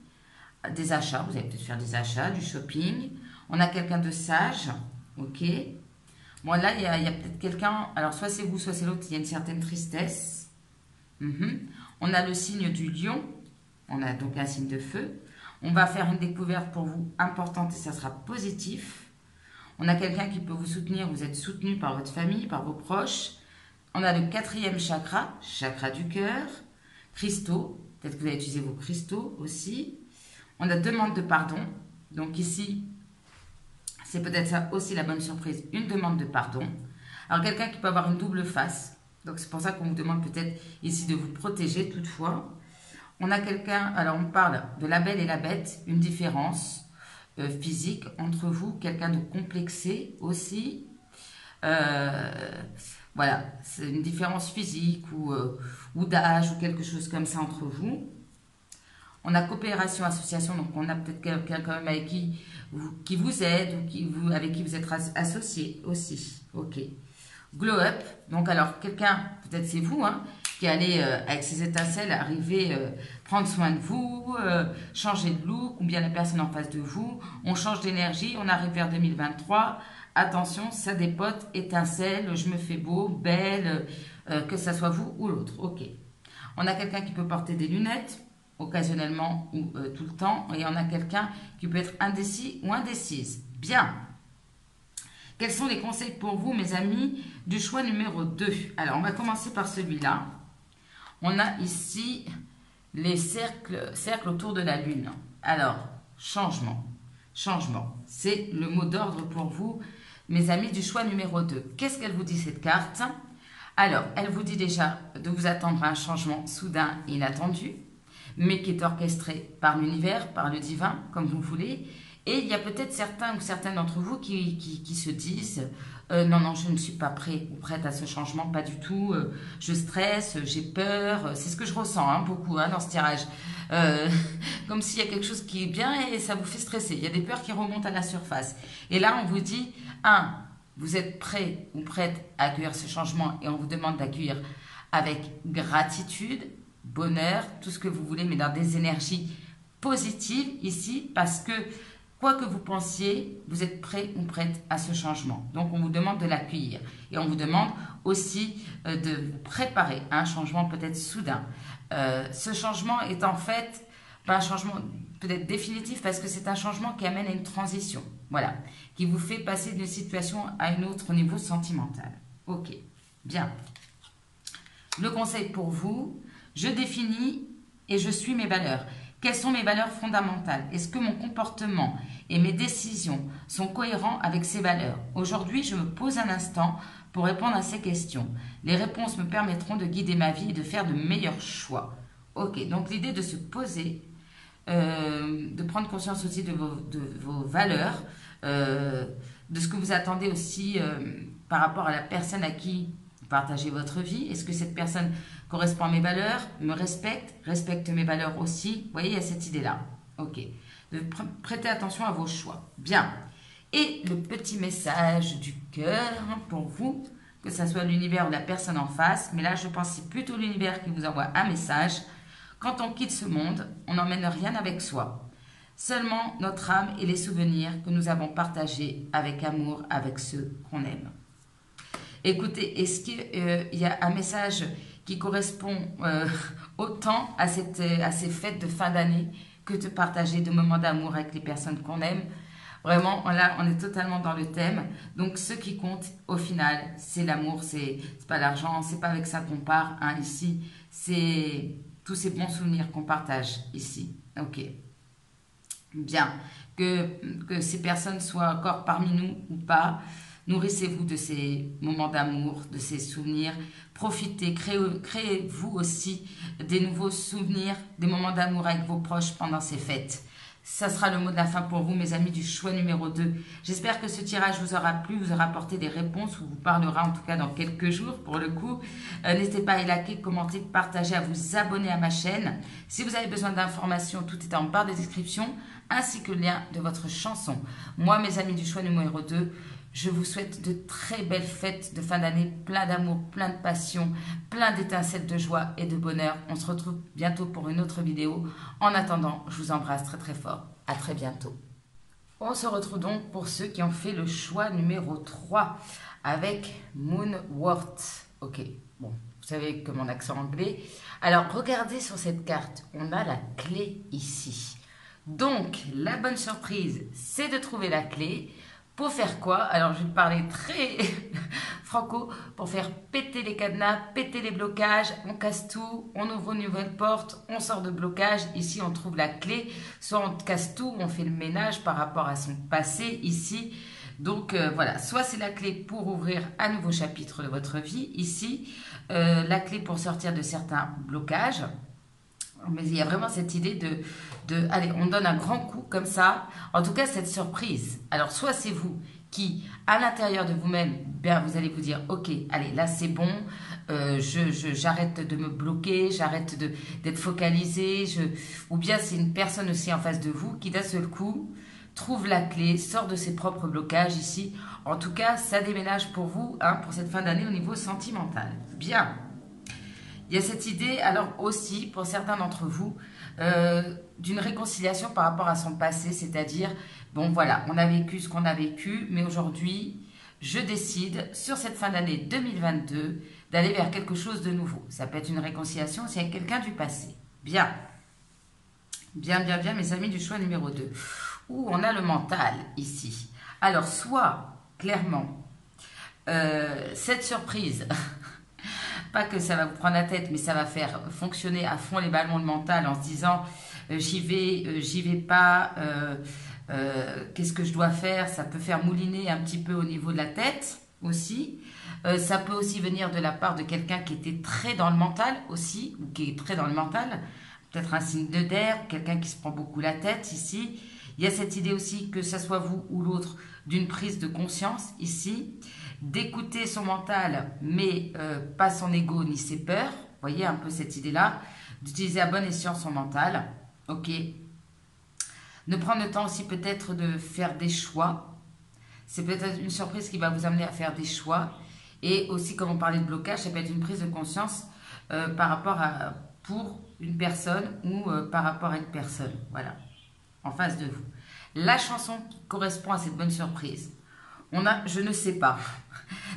Des achats, vous allez peut-être faire des achats, du shopping. On a quelqu'un de sage, ok. Bon, là, il y a peut-être quelqu'un, alors soit c'est vous, soit c'est l'autre, il y a une certaine tristesse. On a le signe du lion, on a donc un signe de feu. On va faire une découverte pour vous importante et ça sera positif. On a quelqu'un qui peut vous soutenir, vous êtes soutenu par votre famille, par vos proches. On a le 4e chakra, chakra du cœur, cristaux, peut-être que vous allez utiliser vos cristaux aussi. On a demande de pardon, donc ici, c'est peut-être ça aussi la bonne surprise, une demande de pardon. Alors, quelqu'un qui peut avoir une double face. Donc, c'est pour ça qu'on vous demande peut-être ici de vous protéger toutefois. On a quelqu'un, alors on parle de la belle et la bête, une différence physique entre vous, quelqu'un de complexé aussi. Voilà, c'est une différence physique ou d'âge ou quelque chose comme ça entre vous. On a coopération, association, donc on a peut-être quelqu'un quand même avec qui vous aide ou avec qui vous êtes associé aussi. Ok. Glow up, donc alors quelqu'un, peut-être c'est vous, hein, qui allez avec ses étincelles arriver, prendre soin de vous, changer de look, ou bien la personne en face de vous. On change d'énergie, on arrive vers 2023. Attention, ça dépote, étincelle, je me fais beau, belle, que ça soit vous ou l'autre. Ok. On a quelqu'un qui peut porter des lunettes, occasionnellement ou tout le temps. Et on a quelqu'un qui peut être indécis ou indécise. Bien. Quels sont les conseils pour vous, mes amis, du choix numéro 2? Alors, on va commencer par celui-là. On a ici les cercles autour de la Lune. Alors, changement. Changement. C'est le mot d'ordre pour vous, mes amis, du choix numéro 2. Qu'est-ce qu'elle vous dit, cette carte? Alors, elle vous dit déjà de vous attendre à un changement soudain et inattendu, mais qui est orchestré par l'univers, par le divin, comme vous voulez. Et il y a peut-être certains ou certaines d'entre vous qui se disent non, non, je ne suis pas prêt ou prête à ce changement, pas du tout. Je stresse, j'ai peur. C'est ce que je ressens beaucoup dans ce tirage. Comme s'il y a quelque chose qui est bien et ça vous fait stresser. Il y a des peurs qui remontent à la surface. Et là, on vous dit, vous êtes prêt ou prête à accueillir ce changement et on vous demande d'accueillir avec gratitude, bonheur, tout ce que vous voulez, mais dans des énergies positives ici, parce que quoi que vous pensiez, vous êtes prêt ou prête à ce changement. Donc, on vous demande de l'accueillir. Et on vous demande aussi de vous préparer à un changement peut-être soudain. Ce changement est en fait pas un changement peut-être définitif parce que c'est un changement qui amène à une transition. Voilà. Qui vous fait passer d'une situation à une autre au niveau sentimental. Ok. Bien. Le conseil pour vous, je définis et je suis mes valeurs. Quelles sont mes valeurs fondamentales? Est-ce que mon comportement et mes décisions sont cohérents avec ces valeurs? Aujourd'hui, je me pose un instant pour répondre à ces questions. Les réponses me permettront de guider ma vie et de faire de meilleurs choix. Ok, donc l'idée de se poser, de prendre conscience aussi de vos valeurs, de ce que vous attendez aussi par rapport à la personne à qui vous partagez votre vie. Est-ce que cette personne correspond à mes valeurs, me respecte mes valeurs aussi? Vous voyez, il y a cette idée-là. Ok. De prêter attention à vos choix. Bien. Et le petit message du cœur pour vous, que ce soit l'univers ou la personne en face, mais là, je pense que c'est plutôt l'univers qui vous envoie un message. Quand on quitte ce monde, on n'emmène rien avec soi. Seulement notre âme et les souvenirs que nous avons partagés avec amour avec ceux qu'on aime. Écoutez, est-ce qu'il y a un message qui correspond autant à ces fêtes de fin d'année que de partager de moments d'amour avec les personnes qu'on aime? Vraiment, là, on est totalement dans le thème. Donc, ce qui compte, au final, c'est l'amour, c'est pas l'argent, c'est pas avec ça qu'on part, ici. C'est tous ces bons souvenirs qu'on partage ici. Ok. Bien. Que ces personnes soient encore parmi nous ou pas, nourrissez-vous de ces moments d'amour, de ces souvenirs. Profitez, créez-vous aussi des nouveaux souvenirs, des moments d'amour avec vos proches pendant ces fêtes. Ça sera le mot de la fin pour vous, mes amis, du choix numéro 2. J'espère que ce tirage vous aura plu, vous aura apporté des réponses, ou vous parlera en tout cas dans quelques jours pour le coup. N'hésitez pas à liker, commenter, partager, à vous abonner à ma chaîne. Si vous avez besoin d'informations, tout est en barre de description, ainsi que le lien de votre chanson. Moi, mes amis du choix numéro 2, je vous souhaite de très belles fêtes de fin d'année, plein d'amour, plein de passion, plein d'étincelles de joie et de bonheur. On se retrouve bientôt pour une autre vidéo. En attendant, je vous embrasse très très fort. À très bientôt. On se retrouve donc pour ceux qui ont fait le choix numéro 3 avec Moonworth. Ok, bon, vous savez que mon accent anglais. Alors, regardez sur cette carte, on a la clé ici. Donc, la bonne surprise, c'est de trouver la clé. Pour faire quoi? Alors, je vais parler très franco. Pour faire péter les cadenas, péter les blocages. On casse tout, on ouvre une nouvelle porte, on sort de blocage. Ici, on trouve la clé. Soit on casse tout, on fait le ménage par rapport à son passé ici. Donc, voilà. Soit c'est la clé pour ouvrir un nouveau chapitre de votre vie ici. La clé pour sortir de certains blocages. Mais il y a vraiment cette idée allez, on donne un grand coup comme ça. En tout cas, cette surprise. Alors, soit c'est vous qui, à l'intérieur de vous-même, ben, vous allez vous dire, ok, allez, là c'est bon, j'arrête de me bloquer, j'arrête d'être focalisé, ou bien c'est une personne aussi en face de vous qui d'un seul coup trouve la clé, sort de ses propres blocages ici. En tout cas, ça déménage pour vous, hein, pour cette fin d'année au niveau sentimental. Bien. Il y a cette idée, alors aussi, pour certains d'entre vous, d'une réconciliation par rapport à son passé, c'est-à-dire, bon voilà, on a vécu ce qu'on a vécu, mais aujourd'hui, je décide, sur cette fin d'année 2022, d'aller vers quelque chose de nouveau. Ça peut être une réconciliation aussi avec quelqu'un du passé. Bien. Bien, bien, bien, mes amis du choix numéro 2. Où on a le mental, ici. Alors, soit, clairement, cette surprise... Pas que ça va vous prendre la tête, mais ça va faire fonctionner à fond les ballons de mental en se disant j'y vais pas, qu'est-ce que je dois faire? Ça peut faire mouliner un petit peu au niveau de la tête aussi. Ça peut aussi venir de la part de quelqu'un qui était très dans le mental aussi, ou qui est très dans le mental. Peut-être un signe de d'air, quelqu'un qui se prend beaucoup la tête ici. Il y a cette idée aussi que ça soit vous ou l'autre d'une prise de conscience ici. D'écouter son mental, mais pas son ego ni ses peurs. Vous voyez un peu cette idée-là. D'utiliser à bon escient son mental. Ok. De prendre le temps aussi peut-être de faire des choix. C'est peut-être une surprise qui va vous amener à faire des choix. Et aussi, comme on parlait de blocage, ça peut être une prise de conscience par rapport à, pour une personne ou par rapport à une personne. Voilà. En face de vous. La chanson qui correspond à cette bonne surprise. On a « Je ne sais pas ».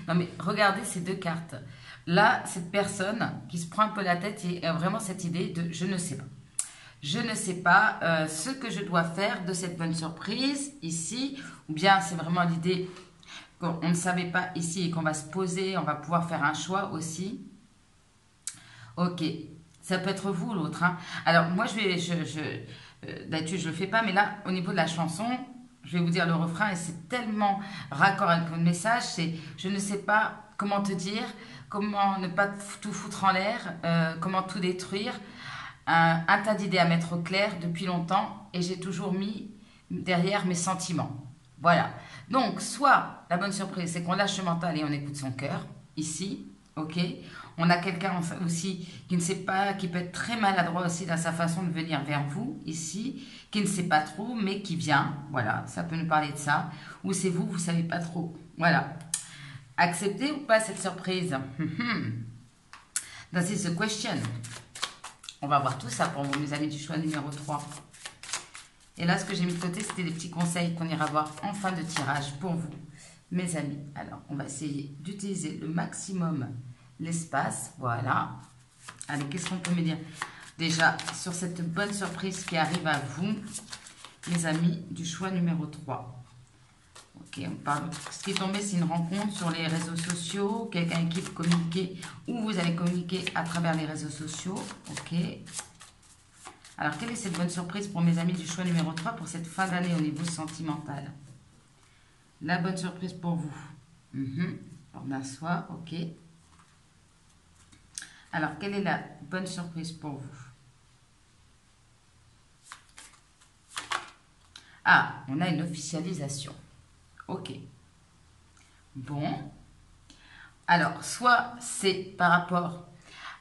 Non mais regardez ces deux cartes. Là, cette personne qui se prend un peu la tête et a vraiment cette idée de « je ne sais pas ». Je ne sais pas ce que je dois faire de cette bonne surprise ici. Ou bien c'est vraiment l'idée qu'on ne savait pas ici et qu'on va se poser, on va pouvoir faire un choix aussi. Ok, ça peut être vous ou l'autre. Hein. Alors moi, d'habitude je ne le fais pas, mais là, au niveau de la chanson... Je vais vous dire le refrain et c'est tellement raccord avec votre message. C'est je ne sais pas comment te dire, comment ne pas tout foutre en l'air, comment tout détruire. Un tas d'idées à mettre au clair depuis longtemps et j'ai toujours mis derrière mes sentiments. Voilà. Donc, soit la bonne surprise, c'est qu'on lâche le mental et on écoute son cœur, ici, ok. On a quelqu'un aussi qui ne sait pas, qui peut être très maladroit aussi dans sa façon de venir vers vous, ici, qui ne sait pas trop, mais qui vient, voilà, ça peut nous parler de ça. Ou c'est vous, vous ne savez pas trop, voilà. Acceptez ou pas cette surprise? That is the question. On va voir tout ça pour vous, mes amis du choix numéro 3. Et là, ce que j'ai mis de côté, c'était les petits conseils qu'on ira voir en fin de tirage pour vous, mes amis. Alors, on va essayer d'utiliser le maximum l'espace, voilà. Allez, qu'est-ce qu'on peut me dire déjà sur cette bonne surprise qui arrive à vous, mes amis du choix numéro 3. Ok, on parle. Ce qui est tombé, c'est une rencontre sur les réseaux sociaux, quelqu'un avec qui vous communiquez ou vous allez communiquer à travers les réseaux sociaux. Ok. Alors, quelle est cette bonne surprise pour mes amis du choix numéro 3 pour cette fin d'année au niveau sentimental? La bonne surprise pour vous. Hors d'un soi, ok. Alors, quelle est la bonne surprise pour vous? Ah, on a une officialisation. Ok. Bon. Alors, soit c'est par rapport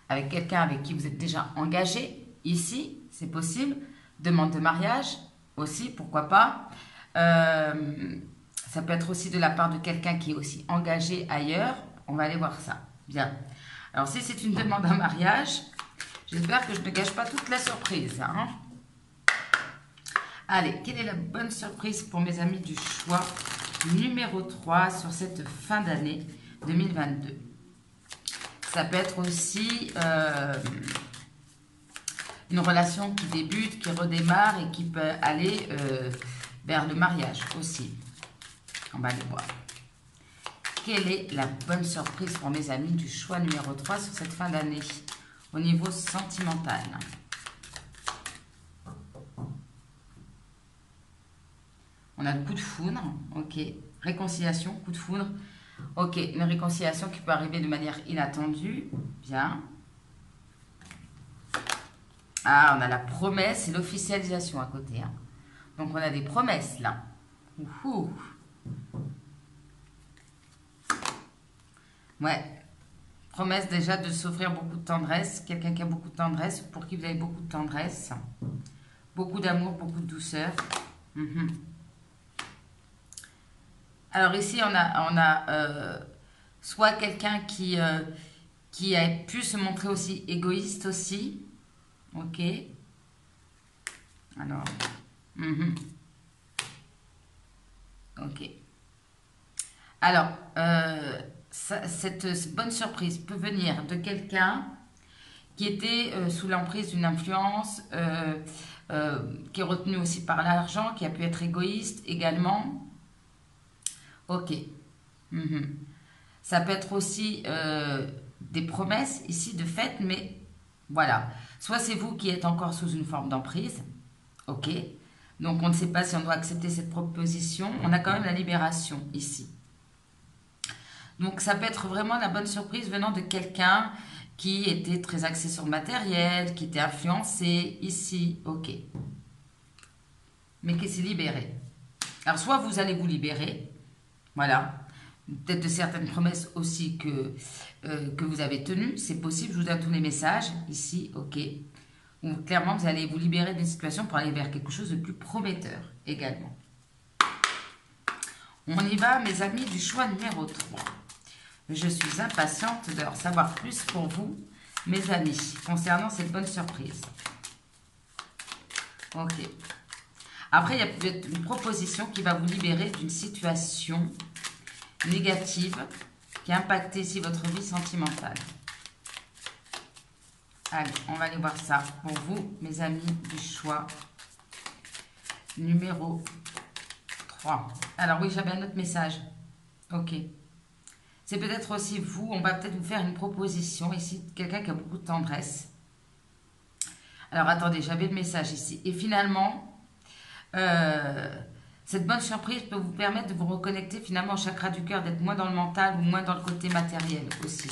avec quelqu'un avec qui vous êtes déjà engagé. Ici, c'est possible. Demande de mariage aussi, pourquoi pas. Ça peut être aussi de la part de quelqu'un qui est aussi engagé ailleurs. On va aller voir ça. Bien. Alors, si c'est une demande en mariage, j'espère que je ne gâche pas toute la surprise. Hein. Allez, quelle est la bonne surprise pour mes amis du choix numéro 3 sur cette fin d'année 2022? Ça peut être aussi une relation qui débute, qui redémarre et qui peut aller vers le mariage aussi. On va aller voir. Quelle est la bonne surprise pour mes amis du choix numéro 3 sur cette fin d'année au niveau sentimental? On a le coup de foudre, ok. Réconciliation, coup de foudre. Ok, une réconciliation qui peut arriver de manière inattendue. Bien. Ah, on a la promesse et l'officialisation à côté. Hein. Donc, on a des promesses là. Ouhou. Ouais. Promesse déjà de s'offrir beaucoup de tendresse. Quelqu'un qui a beaucoup de tendresse, pour qui vous avez beaucoup de tendresse. Beaucoup d'amour, beaucoup de douceur. Alors ici, on a soit quelqu'un qui a pu se montrer aussi égoïste aussi. Ok. Alors. Ok. Alors, cette bonne surprise peut venir de quelqu'un qui était sous l'emprise d'une influence, qui est retenu aussi par l'argent, qui a pu être égoïste également. Ok. Ça peut être aussi des promesses ici de fait, mais voilà. Soit c'est vous qui êtes encore sous une forme d'emprise. Ok. Donc on ne sait pas si on doit accepter cette proposition. On a quand même la libération ici. Donc ça peut être vraiment la bonne surprise venant de quelqu'un qui était très axé sur le matériel, qui était influencé ici. Ok. Mais qui s'est libéré. Alors soit vous allez vous libérer. Voilà. Peut-être de certaines promesses aussi que vous avez tenues. C'est possible, je vous donne tous les messages ici, ok. Ou clairement, vous allez vous libérer d'une situation pour aller vers quelque chose de plus prometteur également. On y va, mes amis, du choix numéro 3. Je suis impatiente de savoir plus pour vous, mes amis, concernant cette bonne surprise. Ok. Après, il y a peut-être une proposition qui va vous libérer d'une situation négative qui a impacté ici votre vie sentimentale. Allez, on va aller voir ça pour vous, mes amis du choix numéro 3. Alors oui, j'avais un autre message. Ok. C'est peut-être aussi vous, on va peut-être vous faire une proposition ici, quelqu'un qui a beaucoup de tendresse. Alors attendez, j'avais le message ici. Et finalement, cette bonne surprise peut vous permettre de vous reconnecter finalement au chakra du cœur, d'être moins dans le mental ou moins dans le côté matériel aussi.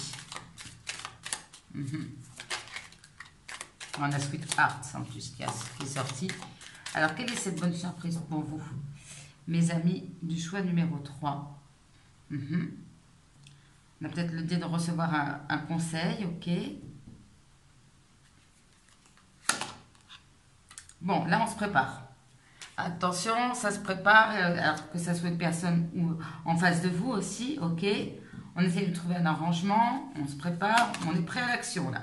On a Sweet Heart en plus qui est sorti. Alors, quelle est cette bonne surprise pour vous, mes amis du choix numéro 3? On a peut-être le dé de recevoir un conseil, ok. Bon, là, on se prépare. Attention, ça se prépare, alors que ça soit une personne en face de vous aussi, ok. On essaie de trouver un arrangement, on se prépare, on est prêt à l'action, là.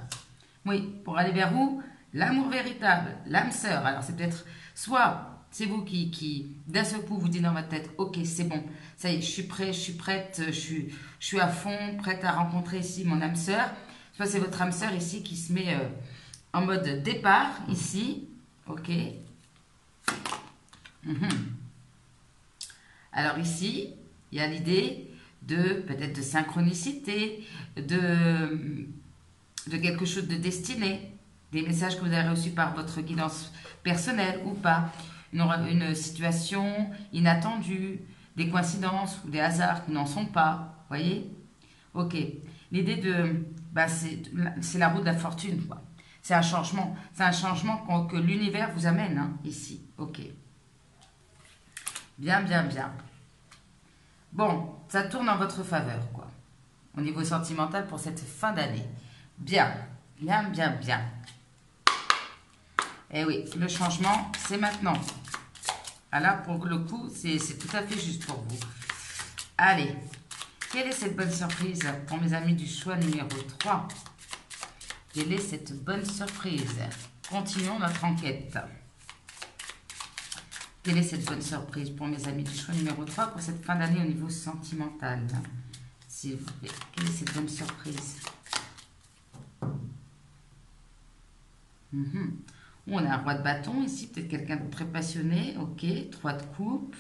Oui, pour aller vers où? L'amour véritable, l'âme sœur. Alors, c'est peut-être soit c'est vous qui d'un seul coup, vous dites dans votre tête, ok, c'est bon, ça y est, je suis prêt, je suis prête, je suis à fond, prête à rencontrer ici mon âme sœur. Soit c'est votre âme sœur ici qui se met en mode départ, ici, ok. Alors ici, il y a l'idée de peut-être de synchronicité, de quelque chose de destiné, des messages que vous avez reçus par votre guidance personnelle ou pas, une situation inattendue, des coïncidences ou des hasards qui n'en sont pas, voyez? Ok, l'idée de, c'est la roue de la fortune, quoi. C'est un changement que l'univers vous amène, hein, ici, ok. Bien, bien, bien. Bon, ça tourne en votre faveur, quoi, au niveau sentimental pour cette fin d'année. Bien, bien, bien, bien. Eh oui, le changement, c'est maintenant. Ah là, pour le coup, c'est tout à fait juste pour vous. Allez, quelle est cette bonne surprise pour mes amis du choix numéro 3? Quelle est cette bonne surprise? Continuons notre enquête. Quelle est cette bonne surprise pour mes amis du choix numéro 3 pour cette fin d'année au niveau sentimental? S'il vous plaît, quelle est cette bonne surprise? On a un roi de bâton ici, peut-être quelqu'un de très passionné. Ok, 3 de coupe.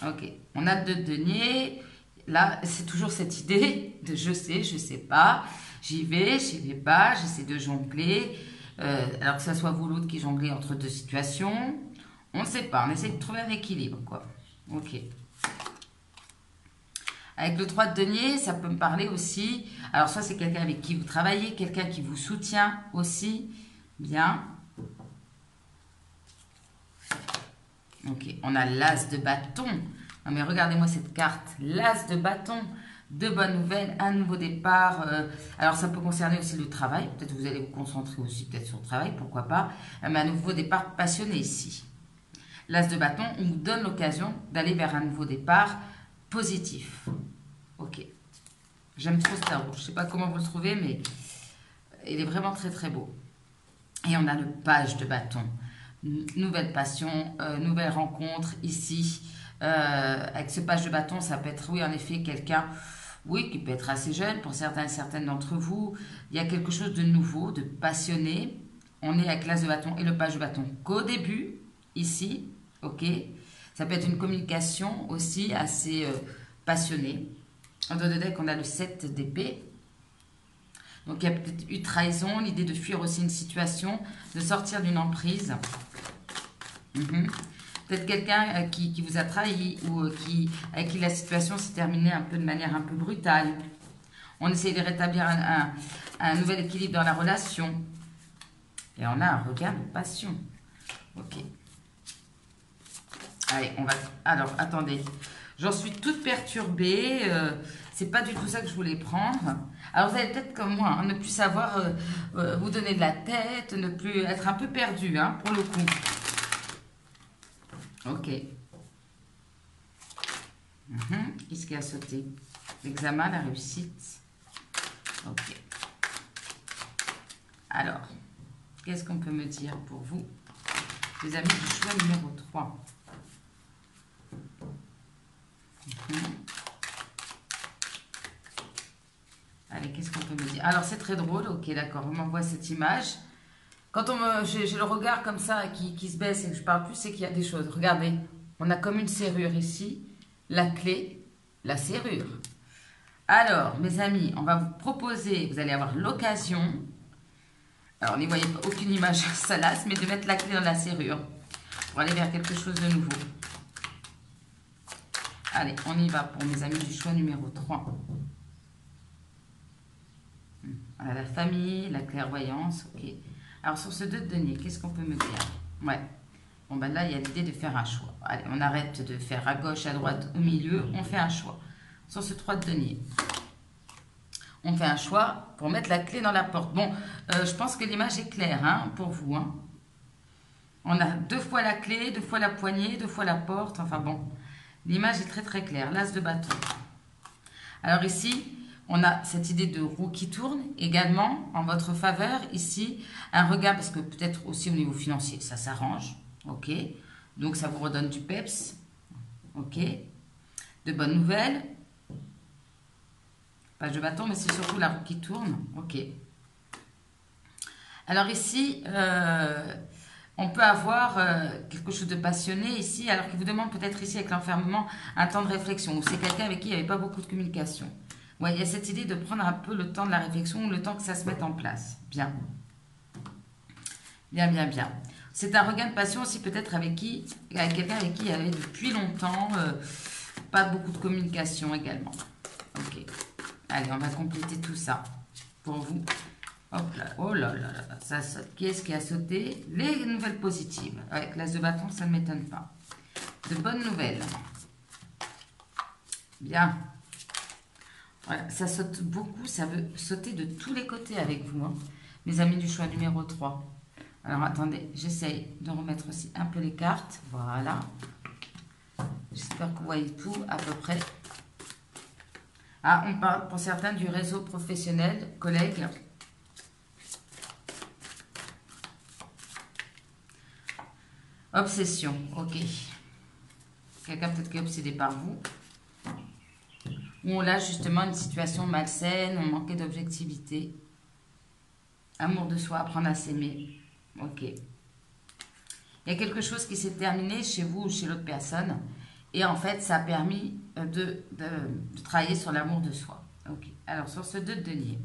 Ok, on a 2 de denier. Là, c'est toujours cette idée de je sais pas. J'y vais pas, j'essaie de jongler. Alors que ça soit vous l'autre qui jonglez entre deux situations. On ne sait pas, on essaie de trouver un équilibre, quoi. Ok. Avec le 3 de denier, ça peut me parler aussi. Alors, soit c'est quelqu'un avec qui vous travaillez, quelqu'un qui vous soutient aussi. Bien. Ok, on a l'as de bâton. Non mais regardez-moi cette carte, l'as de bâton, de bonnes nouvelles, un nouveau départ. Alors ça peut concerner aussi le travail, peut-être que vous allez vous concentrer aussi peut-être sur le travail, pourquoi pas. Mais un nouveau départ passionné ici. L'as de bâton, on vous donne l'occasion d'aller vers un nouveau départ positif. Ok. J'aime trop ce tarot. Je ne sais pas comment vous le trouvez, mais il est vraiment très très beau. Et on a le page de bâton. Nouvelle passion, nouvelle rencontre ici. Avec ce page de bâton, ça peut être, oui, en effet, quelqu'un, oui, qui peut être assez jeune pour certains et certaines d'entre vous. Il y a quelque chose de nouveau, de passionné. On est avec l'as de bâton et le page de bâton qu'au début, ici, ok. Ça peut être une communication aussi assez passionnée. En dos de deck, on a le 7 d'épée. Donc, il y a peut-être eu trahison, l'idée de fuir aussi une situation, de sortir d'une emprise. Peut-être quelqu'un qui vous a trahi ou avec qui la situation s'est terminée un peu de manière un peu brutale. On essaye de rétablir un nouvel équilibre dans la relation. Et on a un regard de passion. Ok. Allez, on va... Alors, attendez. J'en suis toute perturbée. C'est pas du tout ça que je voulais prendre. Alors, vous allez peut-être comme moi, hein, ne plus savoir vous donner de la tête, ne plus être un peu perdu, hein, pour le coup. Ok. Qu'est-ce qui a sauté? L'examen, la réussite. Ok. Alors, qu'est-ce qu'on peut me dire pour vous, les amis du choix numéro 3? Allez, qu'est-ce qu'on peut me dire? Alors, c'est très drôle. Ok, d'accord. On m'envoie cette image. Quand j'ai le regard comme ça qui se baisse et que je parle plus, c'est qu'il y a des choses. Regardez, on a comme une serrure ici. La clé, la serrure. Alors, mes amis, on va vous proposer, vous allez avoir l'occasion, alors n'y voyez pas aucune image salace, mais de mettre la clé dans la serrure pour aller vers quelque chose de nouveau. Allez, on y va pour mes amis du choix numéro 3. Voilà, la famille, la clairvoyance, ok. Alors, sur ce 2 de denier, qu'est-ce qu'on peut me dire? Ouais. Bon, ben là, il y a l'idée de faire un choix. Allez, on arrête de faire à gauche, à droite, au milieu. On fait un choix. Sur ce 3 de denier, on fait un choix pour mettre la clé dans la porte. Bon, je pense que l'image est claire, hein, pour vous. Hein. On a 2 fois la clé, 2 fois la poignée, 2 fois la porte. Enfin bon, l'image est très très claire. L'as de bâton. Alors ici... on a cette idée de roue qui tourne également en votre faveur. Ici, un regard, parce que peut-être aussi au niveau financier, ça s'arrange. Ok. Donc, ça vous redonne du peps. Ok. De bonnes nouvelles. Page de bâton, mais c'est surtout la roue qui tourne. Ok. Alors ici, on peut avoir quelque chose de passionné ici, alors qu'il vous demande peut-être ici avec l'enfermement un temps de réflexion. Ou c'est quelqu'un avec qui il n'y avait pas beaucoup de communication. Ouais, il y a cette idée de prendre un peu le temps de la réflexion, le temps que ça se mette en place. Bien. Bien, bien, bien. C'est un regain de passion aussi peut-être avec quelqu'un avec qui il y avait depuis longtemps pas beaucoup de communication également. Ok. Allez, on va compléter tout ça pour vous. Hop là. Oh là là là. Ça saute. Qui est-ce qui a sauté? Les nouvelles positives. Avec l'as de bâton, ça ne m'étonne pas. De bonnes nouvelles. Bien. Voilà, ça saute beaucoup, ça veut sauter de tous les côtés avec vous, hein, mes amis du choix numéro 3. Alors, attendez, j'essaye de remettre aussi un peu les cartes. Voilà. J'espère que vous voyez tout à peu près. Ah, on parle pour certains du réseau professionnel, collègues. Obsession, ok. Quelqu'un peut-être qui est obsédé par vous. Où on a justement une situation malsaine, on manquait d'objectivité. Amour de soi, apprendre à s'aimer. Ok. Il y a quelque chose qui s'est terminé chez vous ou chez l'autre personne. Et en fait, ça a permis de travailler sur l'amour de soi. Ok. Alors, sur ce 2 de denier.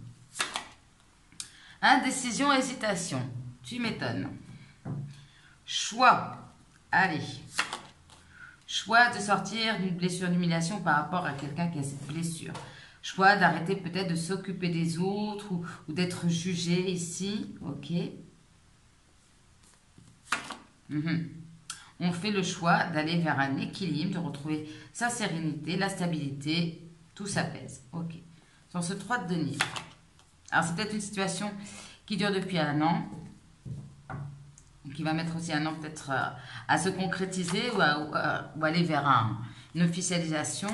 Indécision, hésitation. Tu m'étonnes. Choix. Allez. Choix de sortir d'une blessure d'humiliation par rapport à quelqu'un qui a cette blessure. Choix d'arrêter peut-être de s'occuper des autres ou d'être jugé ici. Ok. on fait le choix d'aller vers un équilibre, de retrouver sa sérénité, la stabilité, tout s'apaise. Ok. Sur ce 3 de denier. Alors, c'est peut-être une situation qui dure depuis un an, qui va mettre aussi un an peut-être à se concrétiser ou aller vers une officialisation.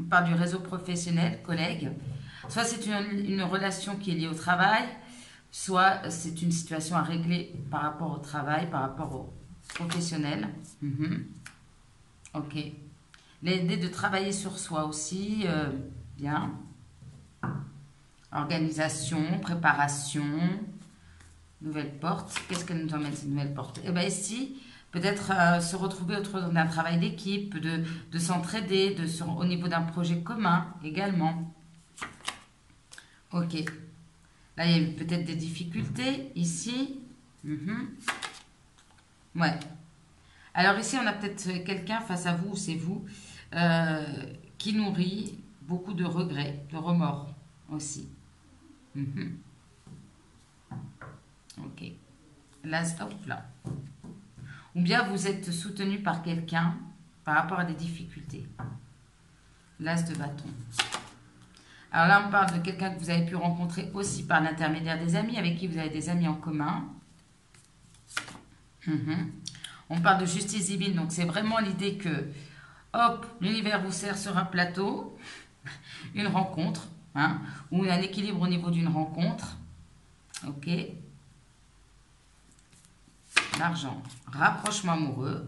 On parle du réseau professionnel, collègues. Soit c'est une relation qui est liée au travail, soit c'est une situation à régler par rapport au travail, par rapport au professionnel. Ok. L'idée de travailler sur soi aussi, bien. Organisation, préparation, nouvelle porte. Qu'est-ce que nous emmène cette nouvelle porte? Eh bien ici, peut-être se retrouver autour d'un travail d'équipe, de s'entraider, au niveau d'un projet commun également. Ok. Là, il y a peut-être des difficultés ici. Ouais. Alors ici, on a peut-être quelqu'un face à vous, c'est vous, qui nourrit beaucoup de regrets, de remords aussi. Ok. Là, stop, là. Ou bien vous êtes soutenu par quelqu'un par rapport à des difficultés. L'as de bâton. Alors là, on parle de quelqu'un que vous avez pu rencontrer aussi par l'intermédiaire des amis, avec qui vous avez des amis en commun. On parle de justice divine, donc c'est vraiment l'idée que, hop, l'univers vous sert sur un plateau, une rencontre, ou un équilibre au niveau d'une rencontre. Ok. L'argent, rapprochement amoureux.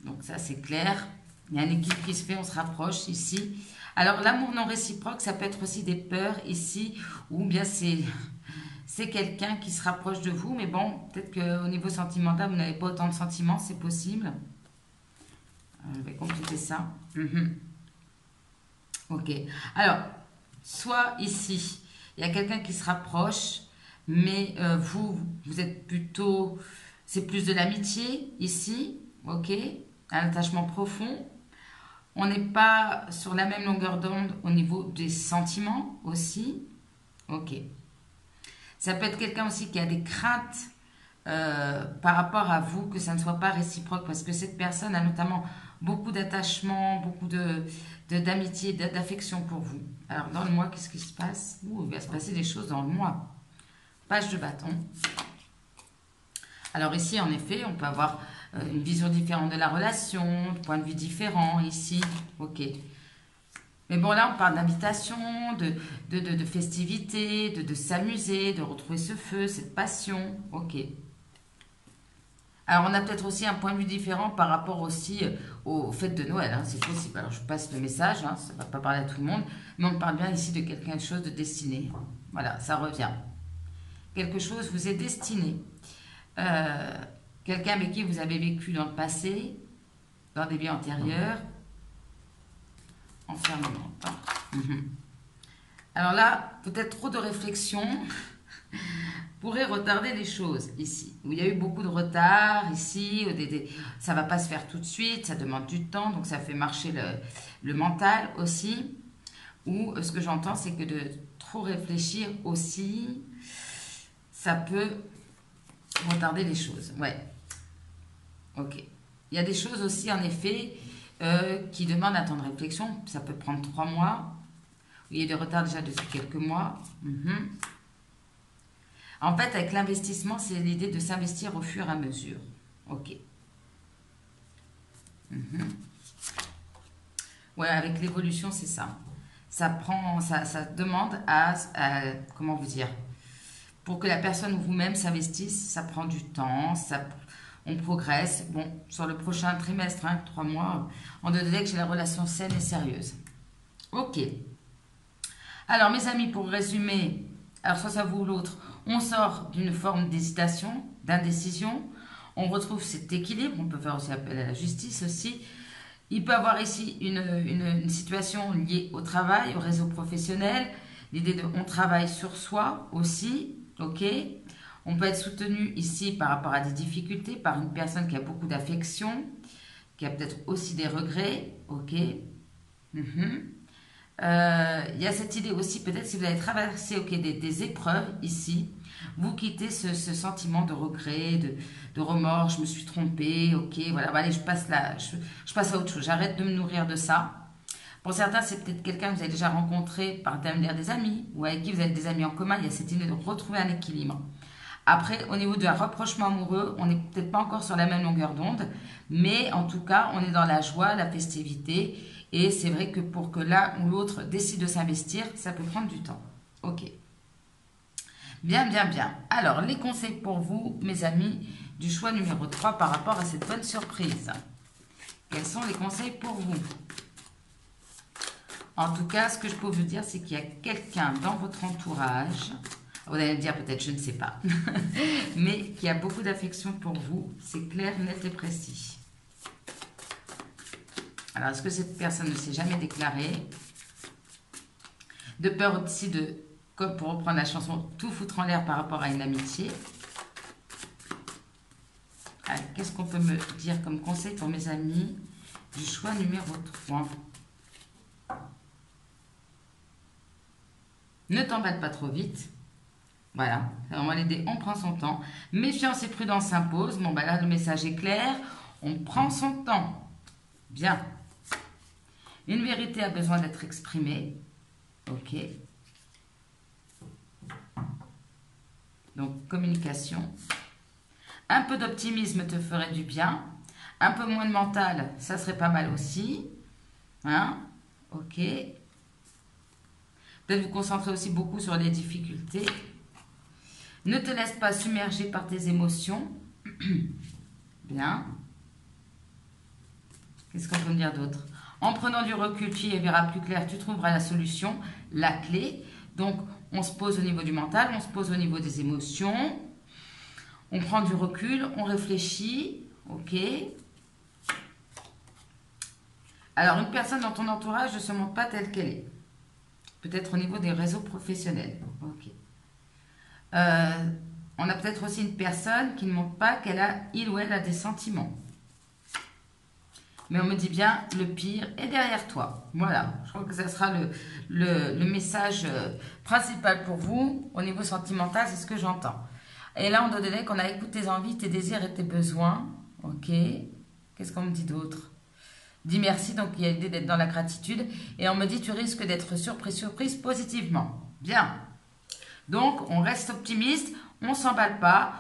Donc ça, c'est clair. Il y a un équilibre qui se fait, on se rapproche ici. Alors, l'amour non réciproque, ça peut être aussi des peurs ici, ou bien c'est quelqu'un qui se rapproche de vous, mais bon, peut-être qu'au niveau sentimental, vous n'avez pas autant de sentiments, c'est possible. Je vais compléter ça. Ok. Alors, soit ici, il y a quelqu'un qui se rapproche, mais vous êtes plutôt, c'est plus de l'amitié ici, ok, un attachement profond. On n'est pas sur la même longueur d'onde au niveau des sentiments aussi, ok. Ça peut être quelqu'un aussi qui a des craintes par rapport à vous, que ça ne soit pas réciproque, parce que cette personne a notamment beaucoup d'attachement, beaucoup d'amitié, d'affection pour vous. Alors, dans le mois, qu'est-ce qui se passe? Il va se passer des choses dans le mois. Page de bâton. Alors ici, en effet, on peut avoir une vision différente de la relation, de point de vue différent ici. Ok. Mais bon, là, on parle d'invitation, de festivité, de s'amuser, de retrouver ce feu, cette passion. Ok. Alors, on a peut-être aussi un point de vue différent par rapport aussi aux fêtes de Noël. C'est possible. Alors, je passe le message, ça ne va pas parler à tout le monde, mais on parle bien ici de quelque chose de destiné. Voilà, ça revient. Quelque chose vous est destiné. Quelqu'un avec qui vous avez vécu dans le passé, dans des vies antérieures. Enfermement. Alors là, peut-être trop de réflexion pourrait retarder les choses ici. Où il y a eu beaucoup de retard ici, ça ne va pas se faire tout de suite, ça demande du temps, donc ça fait marcher le mental aussi. Ou ce que j'entends, c'est que de trop réfléchir aussi, ça peut retarder les choses. Ouais. Ok. Il y a des choses aussi, en effet, qui demandent un temps de réflexion. Ça peut prendre 3 mois. Il y a des retards déjà depuis quelques mois. En fait, avec l'investissement, c'est l'idée de s'investir au fur et à mesure. Ok. Ouais, avec l'évolution, c'est ça. Ça demande à comment vous dire, pour que la personne ou vous-même s'investisse, ça prend du temps, on progresse. Bon, sur le prochain trimestre, 3 mois, on devrait que j'ai la relation saine et sérieuse. Ok. Alors, mes amis, pour résumer, alors soit ça vous ou l'autre, on sort d'une forme d'hésitation, d'indécision, on retrouve cet équilibre, on peut faire aussi appel à la justice aussi. Il peut y avoir ici une situation liée au travail, au réseau professionnel, l'idée de on travaille sur soi aussi, ok. On peut être soutenu ici par rapport à des difficultés, par une personne qui a beaucoup d'affection, qui a peut-être aussi des regrets, ok. Il y a cette idée aussi, peut-être si vous avez traversé des épreuves ici, vous quittez ce sentiment de regret, de remords, je me suis trompée, ok, voilà, allez, je passe à autre chose, j'arrête de me nourrir de ça. Pour certains, c'est peut-être quelqu'un que vous avez déjà rencontré par l'intermédiaire des amis, ou avec qui vous avez des amis en commun, il y a cette idée de retrouver un équilibre. Après, au niveau d'un rapprochement amoureux, on n'est peut-être pas encore sur la même longueur d'onde, mais en tout cas, on est dans la joie, la festivité, et c'est vrai que pour que l'un ou l'autre décide de s'investir, ça peut prendre du temps. Ok. Bien, bien, bien. Alors, les conseils pour vous, mes amis, du choix numéro 3 par rapport à cette bonne surprise. Quels sont les conseils pour vous? En tout cas, ce que je peux vous dire, c'est qu'il y a quelqu'un dans votre entourage, vous allez me dire peut-être, je ne sais pas, mais qui a beaucoup d'affection pour vous, c'est clair, net et précis. Alors, est-ce que cette personne ne s'est jamais déclarée? De peur aussi de, comme pour reprendre la chanson, tout foutre en l'air par rapport à une amitié. Qu'est-ce qu'on peut me dire comme conseil pour mes amis du choix numéro 3? Ne t'emballe pas trop vite. Voilà, c'est vraiment l'idée, on prend son temps. Méfiance et prudence s'imposent. Bon, bah là, le message est clair. On prend son temps. Bien. Une vérité a besoin d'être exprimée. Ok. Donc, communication. Un peu d'optimisme te ferait du bien. Un peu moins de mental, ça serait pas mal aussi. Hein? Ok. Peut-être vous concentrer aussi beaucoup sur les difficultés. Ne te laisse pas submerger par tes émotions. Bien. Qu'est-ce qu'on peut me dire d'autre? En prenant du recul, tu y verras plus clair, tu trouveras la solution, la clé. Donc, on se pose au niveau du mental, on se pose au niveau des émotions. On prend du recul, on réfléchit. Ok. Alors, une personne dans ton entourage ne se montre pas telle qu'elle est. Peut-être au niveau des réseaux professionnels. Ok. On a peut-être aussi une personne qui ne montre pas il ou elle a des sentiments. Mais on me dit bien, le pire est derrière toi. Voilà, je crois que ça sera le message principal pour vous. Au niveau sentimental, c'est ce que j'entends. Et là, on doit donner qu'on a écouté tes envies, tes désirs et tes besoins. Ok. Qu'est-ce qu'on me dit d'autre? Dis merci, donc il y a l'idée d'être dans la gratitude. Et on me dit, tu risques d'être surprise positivement. Bien. Donc, on reste optimiste, on ne s'emballe pas,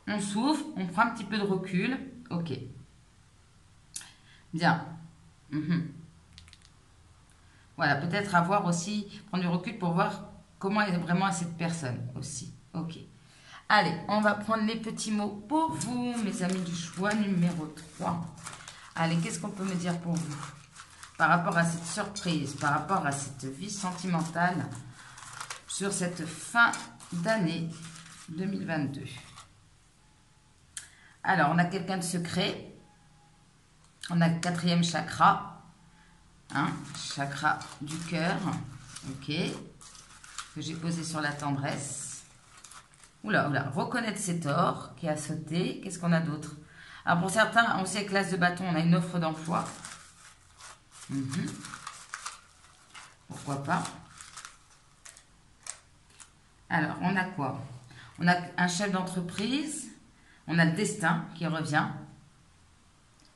on souffle, on prend un petit peu de recul. Ok. Bien. Voilà, peut-être avoir aussi, prendre du recul pour voir comment est vraiment cette personne aussi. Ok. Allez, on va prendre les petits mots pour vous, mes amis du choix numéro 3. Allez, qu'est-ce qu'on peut me dire pour vous par rapport à cette surprise, par rapport à cette vie sentimentale sur cette fin d'année 2022. Alors, on a quelqu'un de secret. On a le 4e chakra. Hein, chakra du cœur. Ok. Que j'ai posé sur la tendresse. Oula, oula. Reconnaître ses torts qui a sauté. Qu'est-ce qu'on a d'autre? Alors, pour certains, aussi avec l'as de bâton, on a une offre d'emploi. Pourquoi pas? Alors, on a quoi? On a un chef d'entreprise. On a le destin qui revient.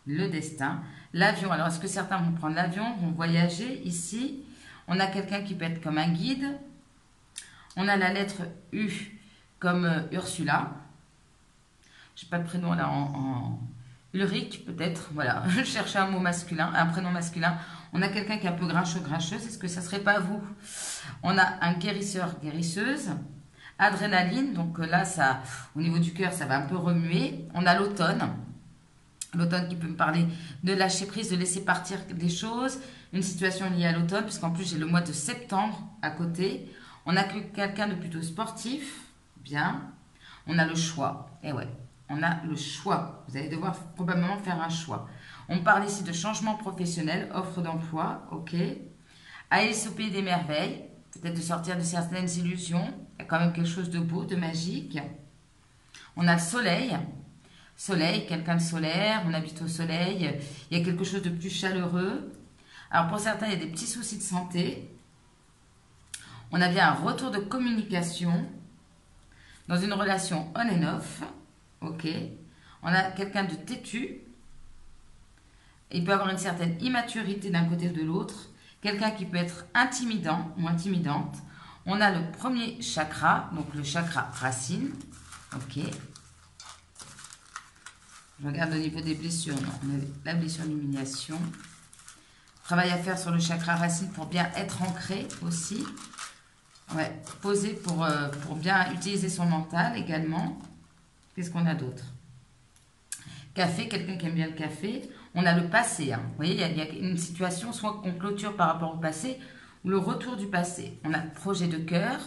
Le destin. L'avion. Alors, est-ce que certains vont prendre l'avion, vont voyager ici? On a quelqu'un qui peut être comme un guide. On a la lettre U comme Ursula. Je n'ai pas de prénom là en Ulrich peut-être. Voilà, je cherchais un mot masculin, un prénom masculin. On a quelqu'un qui est un peu grincheux, grincheuse. Est-ce que ça ne serait pas vous? On a un guérisseur, guérisseuse. Adrénaline, donc là, ça, au niveau du cœur, ça va un peu remuer. On a l'automne. L'automne qui peut me parler de lâcher prise, de laisser partir des choses. Une situation liée à l'automne, puisqu'en plus, j'ai le mois de septembre à côté. On a quelqu'un de plutôt sportif. Bien. On a le choix. Et ouais, on a le choix. Vous allez devoir probablement faire un choix. On parle ici de changement professionnel, offre d'emploi. Ok. Alice au pays des merveilles. Peut-être de sortir de certaines illusions. Il y a quand même quelque chose de beau, de magique. On a le soleil. Soleil, quelqu'un de solaire, on habite au soleil. Il y a quelque chose de plus chaleureux. Alors pour certains, il y a des petits soucis de santé. On a bien un retour de communication. dans une relation on and off. Ok. On a quelqu'un de têtu. Il peut avoir une certaine immaturité d'un côté ou de l'autre. Quelqu'un qui peut être intimidant ou intimidante. On a le premier chakra, donc le chakra racine. Ok. Je regarde au niveau des blessures. Non, on a la blessure d'humiliation. Travail à faire sur le chakra racine pour bien être ancré aussi. Ouais, poser pour bien utiliser son mental également. Qu'est-ce qu'on a d'autre? Café, quelqu'un qui aime bien le café. On a le passé. Hein. Vous voyez, il y a une situation soit qu'on clôture par rapport au passé ou le retour du passé. On a le projet de cœur.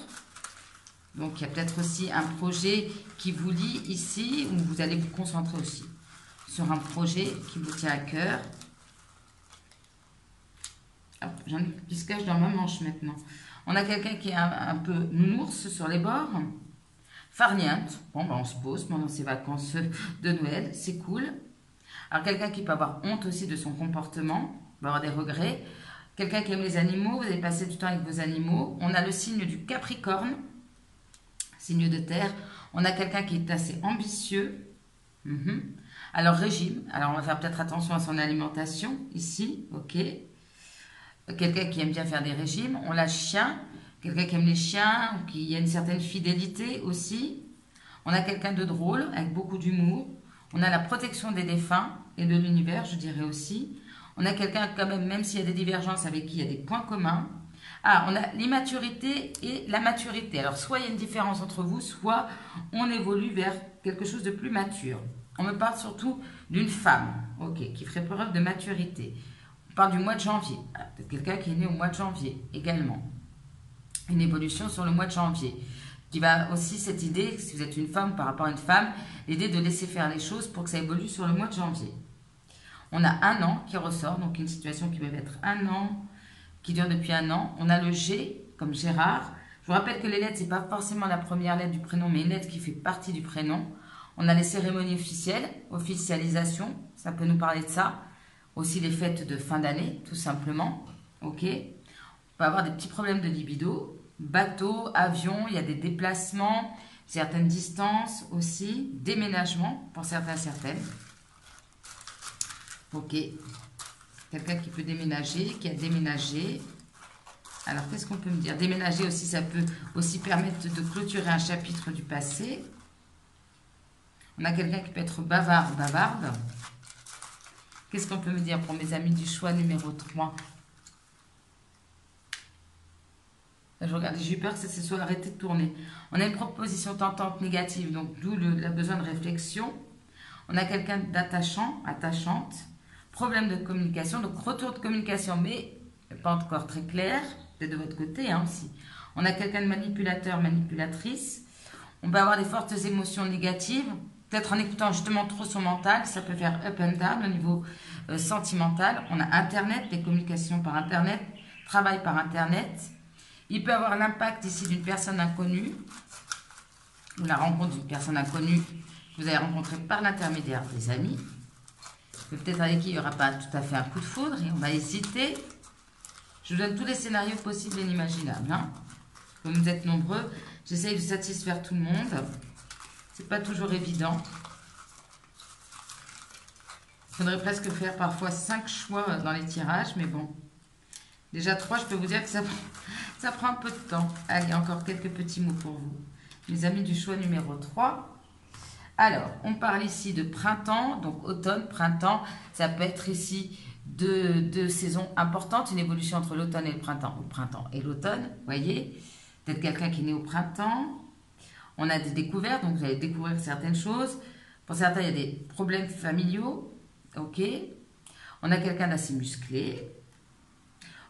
Donc, il y a peut-être aussi un projet qui vous lie ici où vous allez vous concentrer aussi sur un projet qui vous tient à cœur. J'en ai qui se cache dans ma manche maintenant. On a quelqu'un qui est un peu nounours sur les bords. Farniente. Bon, ben on se pose pendant ces vacances de Noël. C'est cool. Alors, quelqu'un qui peut avoir honte aussi de son comportement. Va avoir des regrets. Quelqu'un qui aime les animaux. Vous allez passer du temps avec vos animaux. On a le signe du Capricorne. Signe de terre. On a quelqu'un qui est assez ambitieux. Alors, régime. Alors, on va faire peut-être attention à son alimentation. Ici, ok. Quelqu'un qui aime bien faire des régimes. On a chien. Quelqu'un qui aime les chiens, ou qui a une certaine fidélité aussi. On a quelqu'un de drôle, avec beaucoup d'humour. On a la protection des défunts et de l'univers, je dirais aussi. On a quelqu'un quand même s'il y a des divergences, avec qui il y a des points communs. Ah, on a l'immaturité et la maturité. Alors, soit il y a une différence entre vous, soit on évolue vers quelque chose de plus mature. On me parle surtout d'une femme, ok, qui ferait preuve de maturité. On parle du mois de janvier. Peut-être quelqu'un qui est né au mois de janvier également. Une évolution sur le mois de janvier. Qui va aussi cette idée, si vous êtes une femme par rapport à une femme, l'idée de laisser faire les choses pour que ça évolue sur le mois de janvier. On a un an qui ressort, donc une situation qui peut être un an, qui dure depuis un an. On a le G, comme Gérard. Je vous rappelle que les lettres, ce n'est pas forcément la première lettre du prénom, mais une lettre qui fait partie du prénom. On a les cérémonies officielles, officialisation, ça peut nous parler de ça. Aussi les fêtes de fin d'année, tout simplement. Ok. On peut avoir des petits problèmes de libido. Bateau, avion, il y a des déplacements, certaines distances aussi, déménagement pour certains, certaines. Ok. Quelqu'un qui peut déménager, qui a déménagé. Alors, qu'est-ce qu'on peut me dire? Déménager aussi, ça peut aussi permettre de clôturer un chapitre du passé. On a quelqu'un qui peut être bavard ou bavarde. Qu'est-ce qu'on peut me dire pour mes amis du choix numéro 3? Je regarde, j'ai eu peur que ça se soit arrêté de tourner. On a une proposition tentante négative, donc d'où le besoin de réflexion. On a quelqu'un d'attachant, attachante. Problème de communication, donc retour de communication, mais pas encore très clair. Peut-être de votre côté hein, aussi. On a quelqu'un de manipulateur, manipulatrice. On peut avoir des fortes émotions négatives. Peut-être en écoutant justement trop son mental, ça peut faire up and down au niveau sentimental. On a Internet, des communications par Internet, travail par Internet. Il peut avoir l'impact ici d'une personne inconnue, ou la rencontre d'une personne inconnue que vous avez rencontrée par l'intermédiaire des amis. Peut-être avec qui il n'y aura pas tout à fait un coup de foudre et on va hésiter. Je vous donne tous les scénarios possibles et inimaginables. Hein. Comme vous êtes nombreux, j'essaye de satisfaire tout le monde. C'est pas toujours évident. Il faudrait presque faire parfois 5 choix dans les tirages, mais bon. Déjà 3, je peux vous dire que ça prend un peu de temps. Allez, encore quelques petits mots pour vous. Mes amis du choix numéro 3. Alors, on parle ici de printemps, donc automne, printemps. Ça peut être ici deux saisons importantes, une évolution entre l'automne et le printemps et l'automne, vous voyez. Peut-être quelqu'un qui est né au printemps. On a des découvertes, donc vous allez découvrir certaines choses. Pour certains, il y a des problèmes familiaux, ok. On a quelqu'un d'assez musclé.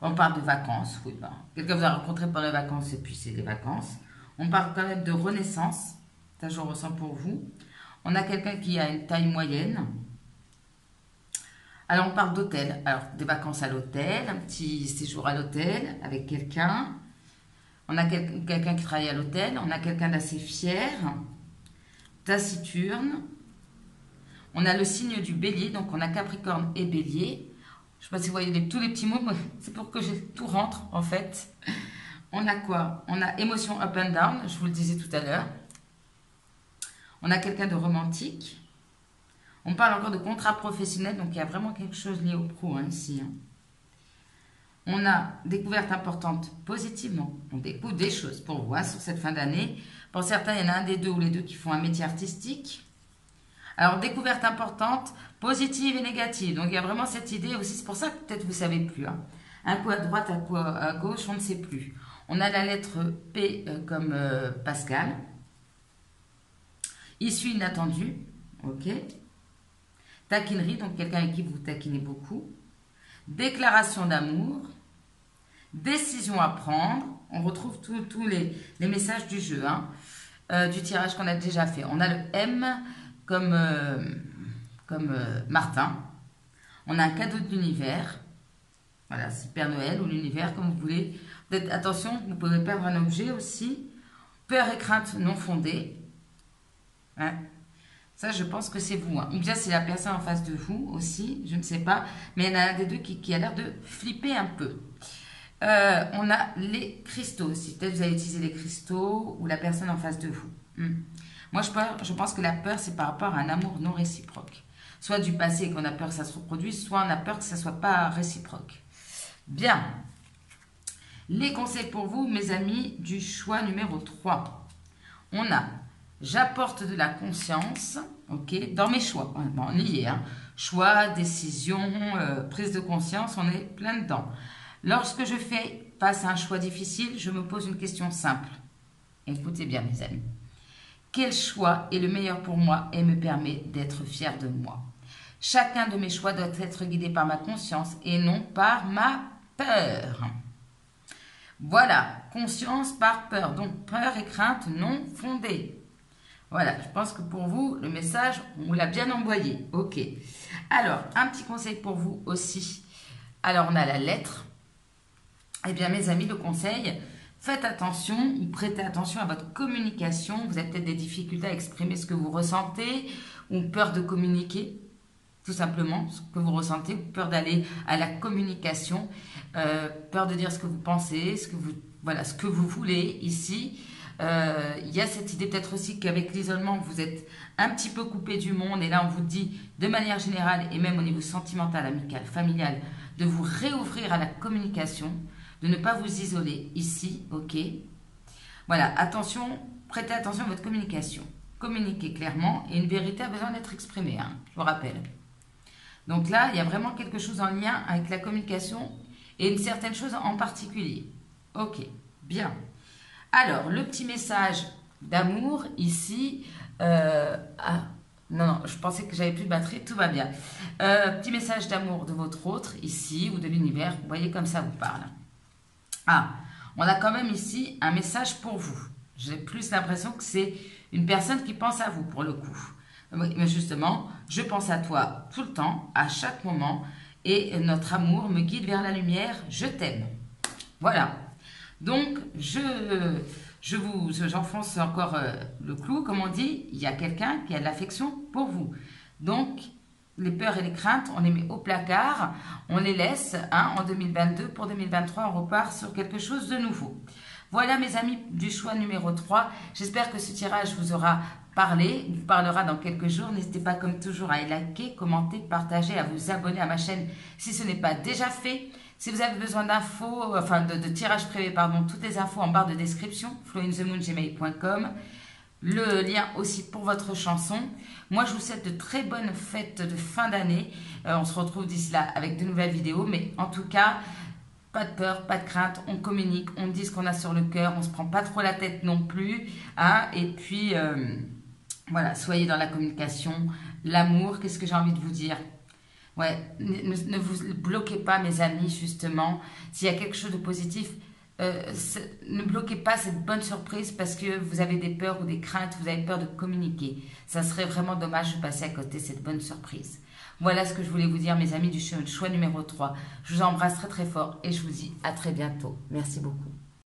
On parle de vacances, oui, ben, quelqu'un vous a rencontré pendant les vacances et puis c'est les vacances. On parle quand même de renaissance, ça je ressens pour vous. On a quelqu'un qui a une taille moyenne. Alors on parle d'hôtel, alors des vacances à l'hôtel, un petit séjour à l'hôtel avec quelqu'un. On a quelqu'un qui travaille à l'hôtel, on a quelqu'un d'assez fier, taciturne. On a le signe du bélier, donc on a Capricorne et bélier. Je ne sais pas si vous voyez tous les petits mots, c'est pour que tout rentre en fait. On a quoi? On a émotion up and down, je vous le disais tout à l'heure. On a quelqu'un de romantique. On parle encore de contrat professionnel, donc il y a vraiment quelque chose lié au pro hein, ici. Hein. On a découverte importante positivement. On découvre des choses pour vous hein, sur cette fin d'année. Pour certains, il y en a un des deux ou les deux qui font un métier artistique. Alors, découverte importante, positive et négative. Donc, il y a vraiment cette idée aussi. C'est pour ça que peut-être vous ne savez plus. Hein. Un coup à droite, un coup à gauche, on ne sait plus. On a la lettre P comme Pascal. Issue inattendue. OK. Taquinerie, donc quelqu'un avec qui vous taquinez beaucoup. Déclaration d'amour. Décision à prendre. On retrouve tous les messages du jeu, hein, du tirage qu'on a déjà fait. On a le M comme Martin. On a un cadeau de l'univers. Voilà, c'est Père Noël ou l'univers, comme vous voulez. Attention, vous pouvez perdre un objet aussi. Peur et crainte non fondées. Hein. Ça, je pense que c'est vous. Hein. Ou bien c'est la personne en face de vous aussi, je ne sais pas. Mais il y en a un des deux qui a l'air de flipper un peu. On a les cristaux aussi. Peut-être vous avez utilisé les cristaux ou la personne en face de vous. Moi, je pense que la peur, c'est par rapport à un amour non réciproque. Soit du passé qu'on a peur que ça se reproduise, soit on a peur que ça ne soit pas réciproque. Bien. Les conseils pour vous, mes amis, du choix numéro 3. On a « J'apporte de la conscience okay, dans mes choix ». Bon, on y est. Hein. Choix, décision, prise de conscience, on est plein dedans. Lorsque je fais face à un choix difficile, je me pose une question simple. Écoutez bien, mes amis. Quel choix est le meilleur pour moi et me permet d'être fier de moi? Chacun de mes choix doit être guidé par ma conscience et non par ma peur. Voilà, conscience par peur. Donc, peur et crainte non fondées. Voilà, je pense que pour vous, le message, on vous l'a bien envoyé. Ok. Alors, un petit conseil pour vous aussi. Alors, on a la lettre. Eh bien, mes amis, le conseil, faites attention ou prêtez attention à votre communication. Vous avez peut-être des difficultés à exprimer ce que vous ressentez ou peur de communiquer, tout simplement, ce que vous ressentez, ou peur d'aller à la communication, peur de dire ce que vous pensez, ce que vous voulez ici. Il y a cette idée peut-être aussi qu'avec l'isolement, vous êtes un petit peu coupé du monde et là, on vous dit de manière générale et même au niveau sentimental, amical, familial, de vous réouvrir à la communication, de ne pas vous isoler ici, ok? Voilà, attention, prêtez attention à votre communication. Communiquez clairement et une vérité a besoin d'être exprimée, hein, je vous rappelle. Donc là, il y a vraiment quelque chose en lien avec la communication et une certaine chose en particulier. Ok, bien. Alors, le petit message d'amour ici. Non, je pensais que j'avais plus de batterie, tout va bien. Petit message d'amour de votre autre ici ou de l'univers. Vous voyez comme ça vous parle. Ah, on a quand même ici un message pour vous. J'ai plus l'impression que c'est une personne qui pense à vous pour le coup. Mais justement, je pense à toi tout le temps, à chaque moment, et notre amour me guide vers la lumière. Je t'aime. Voilà. Donc, j'enfonce encore le clou, comme on dit, il y a quelqu'un qui a de l'affection pour vous. Donc, les peurs et les craintes, on les met au placard, on les laisse hein, en 2022. Pour 2023, on repart sur quelque chose de nouveau. Voilà mes amis du choix numéro 3. J'espère que ce tirage vous aura parlé, vous parlera dans quelques jours. N'hésitez pas comme toujours à liker, commenter, partager, à vous abonner à ma chaîne si ce n'est pas déjà fait. Si vous avez besoin d'infos, enfin de tirage privé, pardon, toutes les infos en barre de description, flointhemoon@gmail.com. Le lien aussi pour votre chanson. Moi, je vous souhaite de très bonnes fêtes de fin d'année. On se retrouve d'ici là avec de nouvelles vidéos. Mais en tout cas, pas de peur, pas de crainte. On communique, on dit ce qu'on a sur le cœur. On ne se prend pas trop la tête non plus. Hein. Et puis, voilà, soyez dans la communication. L'amour, qu'est-ce que j'ai envie de vous dire ? Ouais, ne vous bloquez pas, mes amis, justement. S'il y a quelque chose de positif, ne bloquez pas cette bonne surprise parce que vous avez des peurs ou des craintes, vous avez peur de communiquer. Ça serait vraiment dommage de passer à côté de cette bonne surprise. Voilà ce que je voulais vous dire, mes amis du choix numéro 3. Je vous embrasse très très fort et je vous dis à très bientôt. Merci beaucoup.